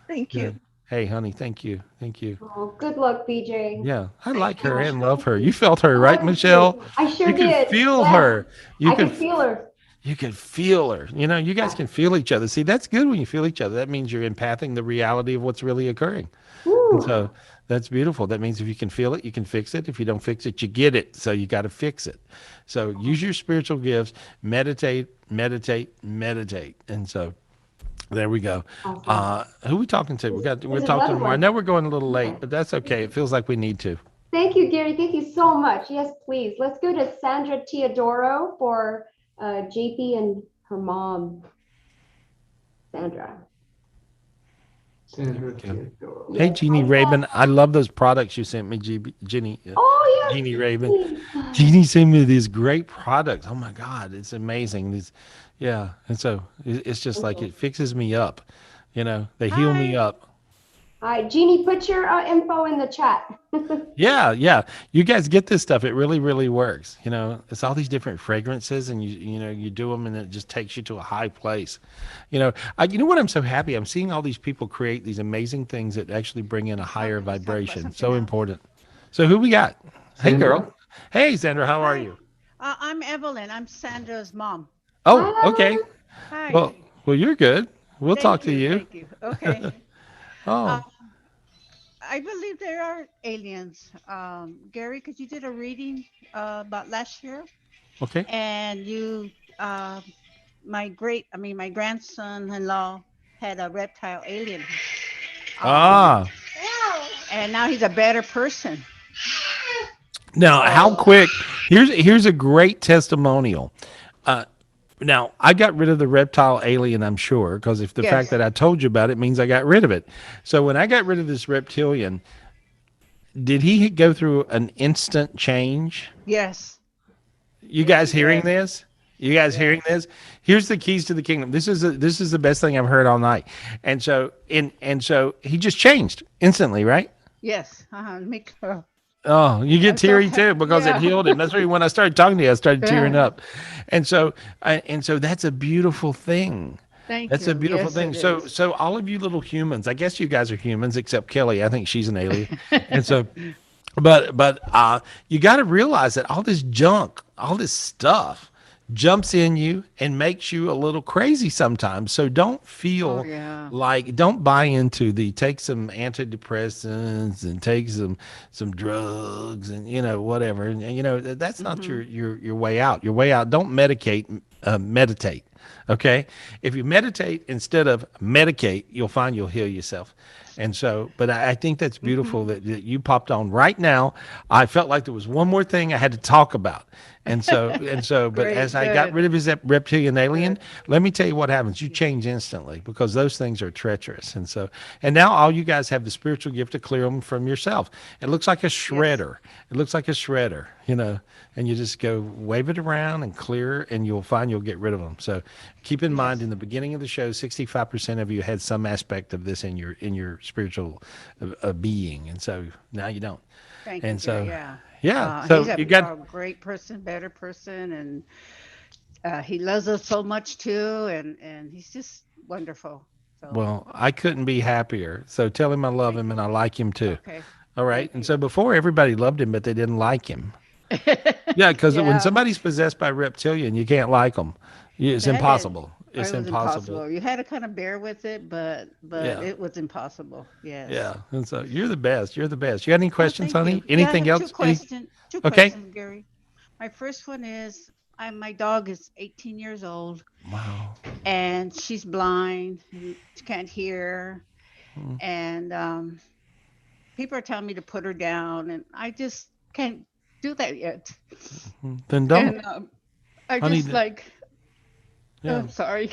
Speaker 11: thank you.
Speaker 1: Good. Hey, honey, thank you. Thank you.
Speaker 3: Oh, good luck, BJ.
Speaker 1: Yeah, I
Speaker 11: Thank
Speaker 1: like her
Speaker 11: you.
Speaker 1: and love her. You felt her,
Speaker 3: Oh,
Speaker 1: right,
Speaker 3: I did.
Speaker 1: Michelle?
Speaker 3: I
Speaker 1: You
Speaker 3: sure
Speaker 1: could
Speaker 3: did.
Speaker 1: feel
Speaker 3: Yes,
Speaker 1: her. You
Speaker 3: I
Speaker 1: could
Speaker 3: could feel her.
Speaker 1: you could feel her. You guys
Speaker 3: Yeah.
Speaker 1: can feel each other. See, that's good when you feel each other. That means you're empathing the reality of what's really occurring. And
Speaker 3: Woo.
Speaker 1: so that's beautiful. That means if you can feel it, you can fix it. If you don't fix it, you get it. So you got to fix it. So use your spiritual gifts, meditate, meditate, meditate. And so there we go.
Speaker 3: Awesome.
Speaker 1: Who we talking to? We're
Speaker 3: There's
Speaker 1: talking
Speaker 3: another
Speaker 1: to more. I
Speaker 3: one.
Speaker 1: know we're going a little late,
Speaker 3: Okay.
Speaker 1: but that's okay. It feels like we need to.
Speaker 3: Thank you, Gary. Thank you so much. Yes, please. Let's go to Sandra Teodoro for JP and her mom, Sandra.
Speaker 2: Sandra
Speaker 1: Okay.
Speaker 2: Theodore.
Speaker 1: Hey,
Speaker 3: Yes. Hi,
Speaker 1: Jeannie Raven. I
Speaker 3: Sandra.
Speaker 1: love those products you sent me,
Speaker 3: Oh,
Speaker 1: Jeannie
Speaker 3: yes,
Speaker 1: Raven.
Speaker 3: please.
Speaker 1: Jeannie sent me these great products. Oh my God, it's amazing. Yeah. And so it's just like
Speaker 3: Okay.
Speaker 1: it fixes me up. They heal me
Speaker 9: Hi.
Speaker 1: up.
Speaker 3: Hi, Jeannie, put your info in the chat.
Speaker 1: Yeah, yeah. You guys get this stuff. It really, really works. It's all these different fragrances, and you do them, and it just takes you to a high place. You know what? I'm so happy. I'm seeing all these people create these amazing things that actually bring in a higher
Speaker 9: Okay, let's talk about
Speaker 1: vibration.
Speaker 9: something
Speaker 1: So
Speaker 9: else.
Speaker 1: important. So who we got? Hey,
Speaker 2: Sandra.
Speaker 1: girl. Hey, Sandra. How are
Speaker 9: Hi.
Speaker 1: you?
Speaker 9: I'm Evelyn. I'm Sandra's mom.
Speaker 1: Oh, okay.
Speaker 3: Hi.
Speaker 9: Hi.
Speaker 1: Well, you're good. We'll talk
Speaker 9: Thank
Speaker 1: to
Speaker 9: you.
Speaker 1: you.
Speaker 9: Thank you. Okay. Um,
Speaker 1: Oh,
Speaker 9: I believe there are aliens. Gary, because you did a reading about last year,
Speaker 1: okay.
Speaker 9: and you, uh, my grandson-in-law had a reptile alien, um,
Speaker 1: Ah.
Speaker 9: and now he's a better person.
Speaker 1: Now, how
Speaker 9: So,
Speaker 1: quick? Here's a great testimonial. Uh, Now, I got rid of the reptile alien, I'm sure, because if the fact
Speaker 9: Yes.
Speaker 1: that I told you about it means I got rid of it. So when I got rid of this reptilian, did he go through an instant change?
Speaker 9: Yes.
Speaker 1: You
Speaker 9: Yes,
Speaker 1: guys
Speaker 9: he
Speaker 1: hearing
Speaker 9: did.
Speaker 1: this? You guys hearing
Speaker 9: Yes.
Speaker 1: this? Here's the keys to the kingdom. This is the best thing I've heard all night. And so he just changed instantly, right?
Speaker 9: Yes. Make
Speaker 1: Oh, you get
Speaker 9: I'm so
Speaker 1: teary too because it
Speaker 9: yeah.
Speaker 1: healed him. That's why when I started talking to you, I started tearing
Speaker 9: Yeah.
Speaker 1: up. And so that's a beautiful thing.
Speaker 9: Thank
Speaker 1: That's a
Speaker 9: you.
Speaker 1: beautiful
Speaker 9: Yes,
Speaker 1: thing.
Speaker 9: it
Speaker 1: So,
Speaker 9: is.
Speaker 1: so all of you little humans, I guess you guys are humans, except Kelly. I think she's an alien. And so, but you got to realize that all this junk, all this stuff, jumps in you and makes you a little crazy sometimes. So don't
Speaker 9: Oh
Speaker 1: feel
Speaker 9: yeah.
Speaker 1: like don't buy into the take some antidepressants and take some drugs and whatever. And that's not
Speaker 9: Hmm.
Speaker 1: your way out. Your way out. Don't medicate. Meditate. Okay. If you meditate instead of medicate, you'll find you'll heal yourself. And so, but I think that's beautiful
Speaker 9: Hmm.
Speaker 1: that you popped on right now. I felt like there was one more thing I had to talk about. But as
Speaker 9: Great.
Speaker 1: I got
Speaker 9: Good.
Speaker 1: rid of his reptilian alien,
Speaker 9: Good.
Speaker 1: let me tell you what happens. You change instantly because those things are treacherous. And now all you guys have the spiritual gift to clear them from yourself. It looks like a
Speaker 9: Yes.
Speaker 1: shredder. It looks like a shredder, and you just go wave it around and clear, and you'll find you'll get rid of them. So keep in mind,
Speaker 9: Yes.
Speaker 1: in the beginning of the show, 65% of you had some aspect of this in your spiritual being, and so now you don't.
Speaker 9: Thank you,
Speaker 1: And
Speaker 9: Gary.
Speaker 1: so,
Speaker 9: Yeah.
Speaker 1: yeah,
Speaker 9: He's
Speaker 1: so
Speaker 9: a,
Speaker 1: you got.
Speaker 9: a great person, better person, and he loves us so much too, and he's just wonderful. So
Speaker 1: Well, I couldn't be happier. So tell him I love
Speaker 9: thank
Speaker 1: him and
Speaker 9: you.
Speaker 1: I like him too.
Speaker 9: Okay.
Speaker 1: All right.
Speaker 9: Thank
Speaker 1: And
Speaker 9: you.
Speaker 1: so before everybody loved him, but they didn't like him. Yeah, because when
Speaker 9: Yeah.
Speaker 1: somebody's possessed by reptilian, you can't like them. It's
Speaker 9: That is,
Speaker 1: impossible.
Speaker 9: it
Speaker 1: It's
Speaker 9: was
Speaker 1: impossible.
Speaker 9: impossible. You had to kind of bear with it, but
Speaker 1: Yeah.
Speaker 9: it was impossible.
Speaker 1: Yeah.
Speaker 9: Yes.
Speaker 1: And so you're the best. You're the best. You got any
Speaker 9: Oh,
Speaker 1: questions,
Speaker 9: thank you.
Speaker 1: honey?
Speaker 9: Yeah, I
Speaker 1: Anything
Speaker 9: have two
Speaker 1: else? Any?
Speaker 9: questions. Two
Speaker 1: Okay.
Speaker 9: questions, Gary. My first one is, my dog is 18 years old
Speaker 1: Wow.
Speaker 9: and she's blind. She can't hear,
Speaker 1: Mm,
Speaker 9: and people are telling me to put her down, and I just can't do that yet.
Speaker 1: Then don't,
Speaker 9: And I
Speaker 1: honey.
Speaker 9: just like, oh,
Speaker 1: Yeah.
Speaker 9: I'm sorry.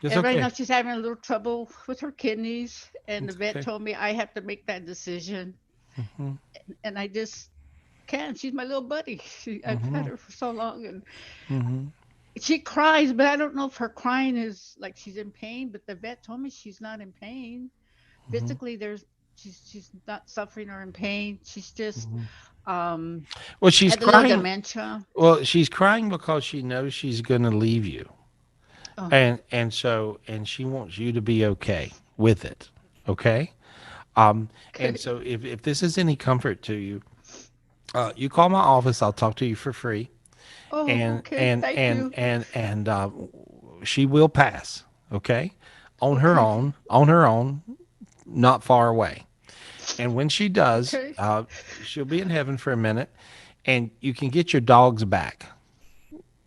Speaker 1: It's
Speaker 9: And right now
Speaker 1: okay.
Speaker 9: she's having a little trouble with her kidneys, and the
Speaker 1: It's
Speaker 9: vet
Speaker 1: okay.
Speaker 9: told me I have to make that decision,
Speaker 1: Mm-hmm.
Speaker 9: and I just can't. She's my little buddy. I've had
Speaker 1: Mm-hmm.
Speaker 9: her for so long, and
Speaker 1: Mm-hmm.
Speaker 9: she cries, but I don't know if her crying is like she's in pain. But the vet told me she's not in pain
Speaker 1: Mm-hmm.
Speaker 9: physically. She's not suffering or in pain. She's just
Speaker 1: Mm-hmm.
Speaker 9: um
Speaker 1: Well, she's
Speaker 9: had a little
Speaker 1: crying.
Speaker 9: dementia.
Speaker 1: Well, she's crying because she knows she's going to leave you.
Speaker 9: Oh,
Speaker 1: And she wants you to be okay with it. Okay. And
Speaker 9: okay.
Speaker 1: so if this is any comfort to you, you call my office. I'll talk to you for free.
Speaker 9: Oh,
Speaker 1: And
Speaker 9: okay.
Speaker 1: and
Speaker 9: Thank
Speaker 1: and
Speaker 9: you.
Speaker 1: and and she will pass. Okay,
Speaker 9: Okay.
Speaker 1: on her own, not far away. And when she does,
Speaker 9: Okay.
Speaker 1: she'll be in heaven for a minute, and you can get your dogs back.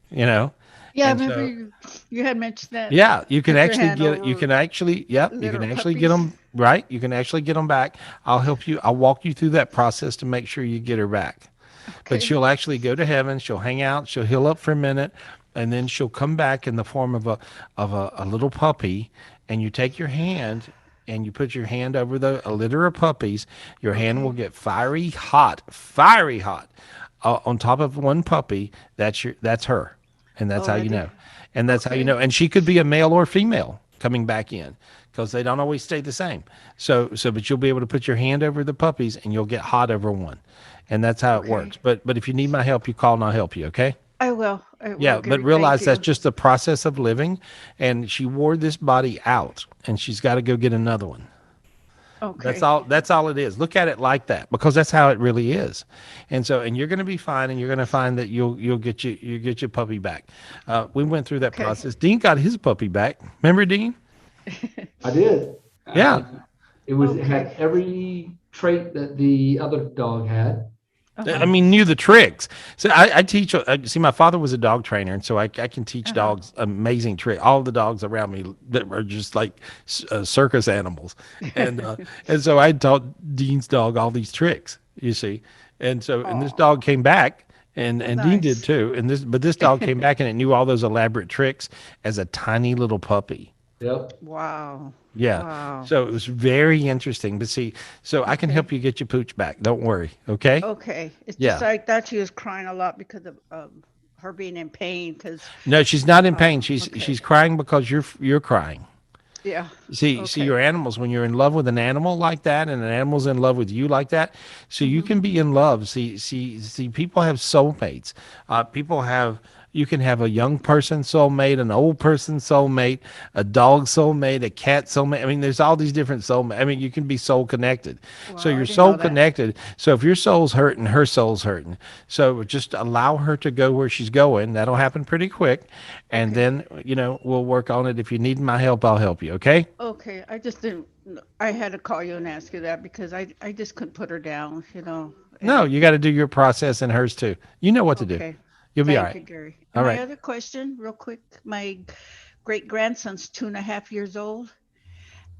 Speaker 1: You know,
Speaker 9: Yeah, I
Speaker 1: and
Speaker 9: remember
Speaker 1: so
Speaker 9: you had mentioned that.
Speaker 1: yeah, you can
Speaker 9: Put your
Speaker 1: actually
Speaker 9: hand
Speaker 1: get you can
Speaker 9: over
Speaker 1: actually yep, you can
Speaker 9: little
Speaker 1: actually get
Speaker 9: puppies.
Speaker 1: them right. You can actually get them back. I'll help you. I'll walk you through that process to make sure you get her back. But
Speaker 9: Okay.
Speaker 1: she'll actually go to heaven. She'll hang out. She'll heal up for a minute, and then she'll come back in the form of a little puppy. And you take your hand and you put your hand over a litter of puppies. Your hand will
Speaker 9: Okay.
Speaker 1: get fiery hot, on top of one puppy. That's her, and that's
Speaker 9: Oh,
Speaker 1: how
Speaker 9: I
Speaker 1: you
Speaker 9: did.
Speaker 1: know. And that's how you know.
Speaker 9: Okay.
Speaker 1: And she could be a male or female coming back in because they don't always stay the same. But you'll be able to put your hand over the puppies and you'll get hot over one, and that's how it
Speaker 9: Okay.
Speaker 1: works. But if you need my help, you call and I'll help you. Okay?
Speaker 9: I will. I will,
Speaker 1: Yeah. But
Speaker 9: Gary. Thank
Speaker 1: realize that's
Speaker 9: you.
Speaker 1: just the process of living, and she wore this body out, and she's got to go get another one. That's
Speaker 9: Okay.
Speaker 1: all. That's all it is. Look at it like that because that's how it really is. And you're going to be fine, and you're going to find that you'll get your puppy back. We went through that
Speaker 9: Okay.
Speaker 1: process. Dean got his puppy back. Remember, Dean?
Speaker 2: I did.
Speaker 1: Yeah.
Speaker 2: It had
Speaker 9: Okay.
Speaker 2: every trait that the other dog had.
Speaker 1: I
Speaker 9: Uh-huh.
Speaker 1: mean, knew the tricks. So I teach. See, my father was a dog trainer, and so I can teach
Speaker 9: Uh-huh.
Speaker 1: dogs amazing tricks. All the dogs around me that are just like circus animals, and so I taught Dean's dog all these tricks. You see, and this
Speaker 9: Oh.
Speaker 1: dog came back, and Dean did
Speaker 9: Nice.
Speaker 1: too. And this dog came back and it knew all those elaborate tricks as a tiny little puppy.
Speaker 2: Yep.
Speaker 9: Wow.
Speaker 1: Yeah.
Speaker 9: Wow.
Speaker 1: So it was very interesting. But see, so I can
Speaker 9: Okay.
Speaker 1: help you get your pooch back. Don't worry. Okay.
Speaker 9: Okay. It's just
Speaker 1: Yeah.
Speaker 9: I thought she was crying a lot because of her being in pain. Because
Speaker 1: No, she's not in pain. She's
Speaker 9: okay.
Speaker 1: she's crying because you're crying.
Speaker 9: Yeah.
Speaker 1: See
Speaker 9: Okay.
Speaker 1: your animals when you're in love with an animal like that, and an animal's in love with you like that. So you can be in love. See. People have soulmates. People have. You can have a young person soulmate, an old person soulmate, a dog soulmate, a cat soulmate. I mean, there's all these different soulmates. I mean, you can be soul connected. So
Speaker 9: Wow. I
Speaker 1: you're
Speaker 9: didn't know
Speaker 1: soul
Speaker 9: that.
Speaker 1: connected. So if your soul's hurting, her soul's hurting. So just allow her to go where she's going. That'll happen pretty quick, and
Speaker 9: Okay.
Speaker 1: then we'll work on it. If you need my help, I'll help you. Okay.
Speaker 9: Okay. I just didn't. I had to call you and ask you that because I just couldn't put her down.
Speaker 1: No,
Speaker 9: And
Speaker 1: you got to do your process and hers too. You know what to do.
Speaker 9: okay.
Speaker 1: You'll be all
Speaker 9: Thank
Speaker 1: right.
Speaker 9: you, Gary. And
Speaker 1: All
Speaker 9: my
Speaker 1: right.
Speaker 9: other question, real quick, my great grandson's 2.5 years old,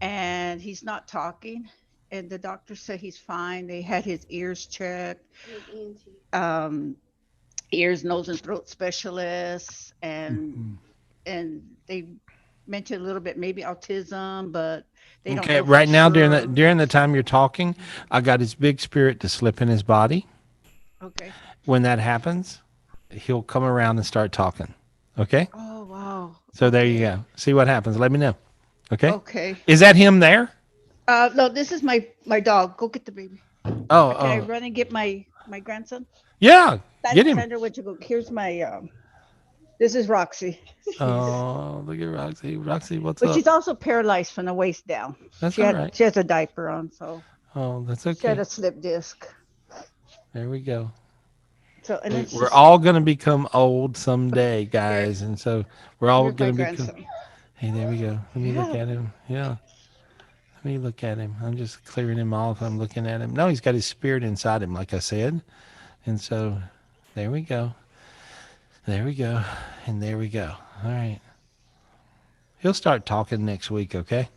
Speaker 9: and he's not talking. And the doctor said he's fine. They had his ears checked, um, ears, nose, and throat specialists, and they mentioned a little bit maybe autism, but they don't
Speaker 1: Okay.
Speaker 9: know for
Speaker 1: Right now, during the
Speaker 9: sure.
Speaker 1: during the time you're talking, I got his big spirit to slip in his body.
Speaker 9: Okay.
Speaker 1: When that happens, he'll come around and start talking. Okay.
Speaker 9: Oh wow.
Speaker 1: So there you
Speaker 9: Okay.
Speaker 1: go. See what happens. Let me know. Okay.
Speaker 9: Okay.
Speaker 1: Is that him there?
Speaker 9: No, this is my dog. Go get the baby.
Speaker 1: Oh,
Speaker 9: Can I
Speaker 1: oh,
Speaker 9: run and get my grandson?
Speaker 1: yeah. Get him.
Speaker 9: Sandra, would you go? Here's my this is Roxy.
Speaker 1: Oh, look at Roxy. Roxy, what's
Speaker 9: But
Speaker 1: up?
Speaker 9: she's also paralyzed from the waist down.
Speaker 1: That's all right.
Speaker 9: She has a diaper on, so
Speaker 1: Oh, that's
Speaker 9: she had
Speaker 1: okay.
Speaker 9: a slip disc.
Speaker 1: There we go.
Speaker 9: So and it's
Speaker 1: We're
Speaker 9: just
Speaker 1: all going to become old someday,
Speaker 9: here.
Speaker 1: guys. And so we're all
Speaker 9: Here's my
Speaker 1: going to become.
Speaker 9: grandson.
Speaker 1: Hey, there we go. Let me look
Speaker 9: Yeah.
Speaker 1: at him. Yeah. Let me look at him. I'm just clearing him off. I'm looking at him. No, he's got his spirit inside him, like I said. And so there we go. There we go. And there we go. All right. He'll start talking next week, okay?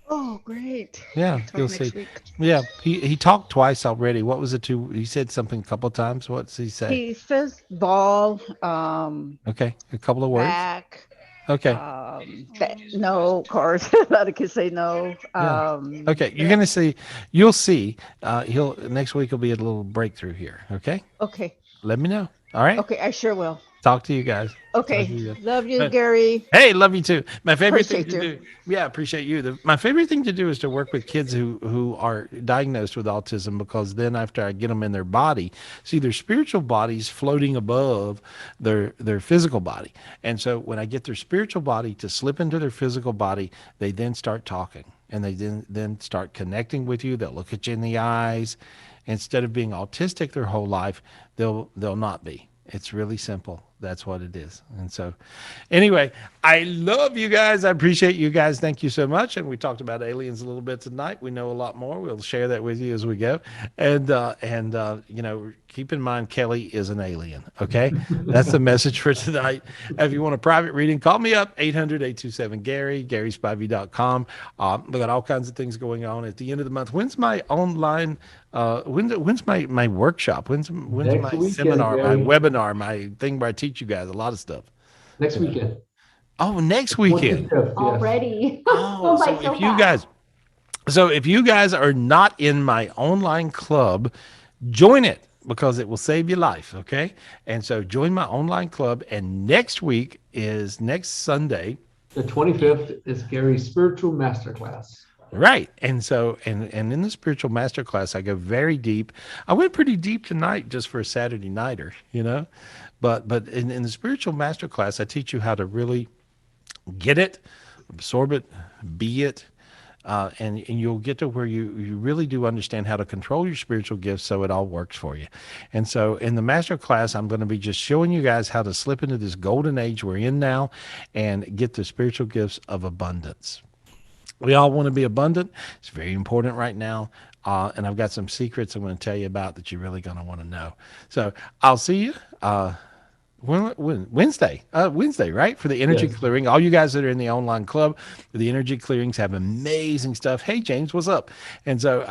Speaker 9: Oh, great.
Speaker 1: Yeah,
Speaker 9: Talk
Speaker 1: you'll
Speaker 9: next
Speaker 1: see.
Speaker 9: week.
Speaker 1: Yeah, he talked twice already. What was it to? He said something a couple of times. What's he say?
Speaker 9: He says ball,
Speaker 1: Okay, a couple of words.
Speaker 9: back,
Speaker 1: Okay,
Speaker 9: no, of course. A lot of kids say no.
Speaker 1: yeah. Okay, you're gonna see. You'll see. He'll next week will be a little breakthrough here. Okay,
Speaker 9: Okay.
Speaker 1: let me know. All right.
Speaker 9: Okay, I sure will.
Speaker 1: Talk to you guys. Talk to
Speaker 9: Okay.
Speaker 1: you guys.
Speaker 9: Love you,
Speaker 1: But-
Speaker 9: Gary.
Speaker 1: Hey, love you too. My favorite thing
Speaker 9: Appreciate
Speaker 1: to
Speaker 9: you.
Speaker 1: do. Yeah, appreciate you. My favorite thing to do is to work with kids who are diagnosed with autism, because then after I get them in their body, see their spiritual body's floating above their physical body. And so when I get their spiritual body to slip into their physical body, they then start talking, and they then start connecting with you. They'll look at you in the eyes. Instead of being autistic their whole life, they'll not be. It's really simple. That's what it is. And so anyway, I love you guys. I appreciate you guys. Thank you so much. And we talked about aliens a little bit tonight. We know a lot more. We'll share that with you as we go. And keep in mind, Kelly is an alien. Okay. That's the message for tonight. If you want a private reading, call me up, 800-827-GARY, GarySpivey.com. We got all kinds of things going on at the end of the month. When's my online, when's my workshop? When's
Speaker 2: Next
Speaker 1: my
Speaker 2: weekend,
Speaker 1: seminar, my
Speaker 2: Gary.
Speaker 1: webinar, my thing where I teach you guys a lot of stuff?
Speaker 2: Next weekend.
Speaker 1: Oh, next weekend.
Speaker 2: 25th, yes.
Speaker 3: Already.
Speaker 1: Oh,
Speaker 3: Going by
Speaker 1: so
Speaker 3: so
Speaker 1: if you
Speaker 3: fast.
Speaker 1: if you guys are not in my online club, join it, because it will save your life. Okay. And so join my online club. And next week is next Sunday.
Speaker 2: The 25th is Gary's spiritual masterclass.
Speaker 1: Right. And so, and in the spiritual masterclass, I go very deep. I went pretty deep tonight just for a Saturday nighter, but in the spiritual masterclass, I teach you how to really get it, absorb it, be it. And you'll get to where you really do understand how to control your spiritual gifts so it all works for you. And so in the master class, I'm going to be just showing you guys how to slip into this golden age we're in now and get the spiritual gifts of abundance. We all want to be abundant. It's very important right now. And I've got some secrets I'm going to tell you about that you're really going to want to know. So I'll see you Wednesday, right? For the energy
Speaker 2: Yes.
Speaker 1: clearing. All you guys that are in the online club, the energy clearings have amazing stuff. Hey, James, what's up? And so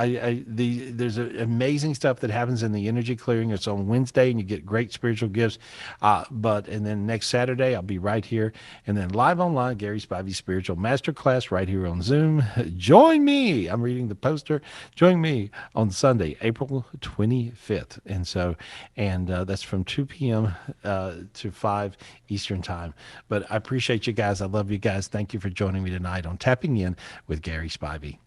Speaker 1: there's amazing stuff that happens in the energy clearing. It's on Wednesday, and you get great spiritual gifts. And then next Saturday, I'll be right here, and then live online, Gary Spivey Spiritual Masterclass right here on Zoom. Join me. I'm reading the poster. Join me on Sunday, April 25th, and that's from 2 p.m. To 5 Eastern time. But I appreciate you guys. I love you guys. Thank you for joining me tonight on Tapping In with Gary Spivey.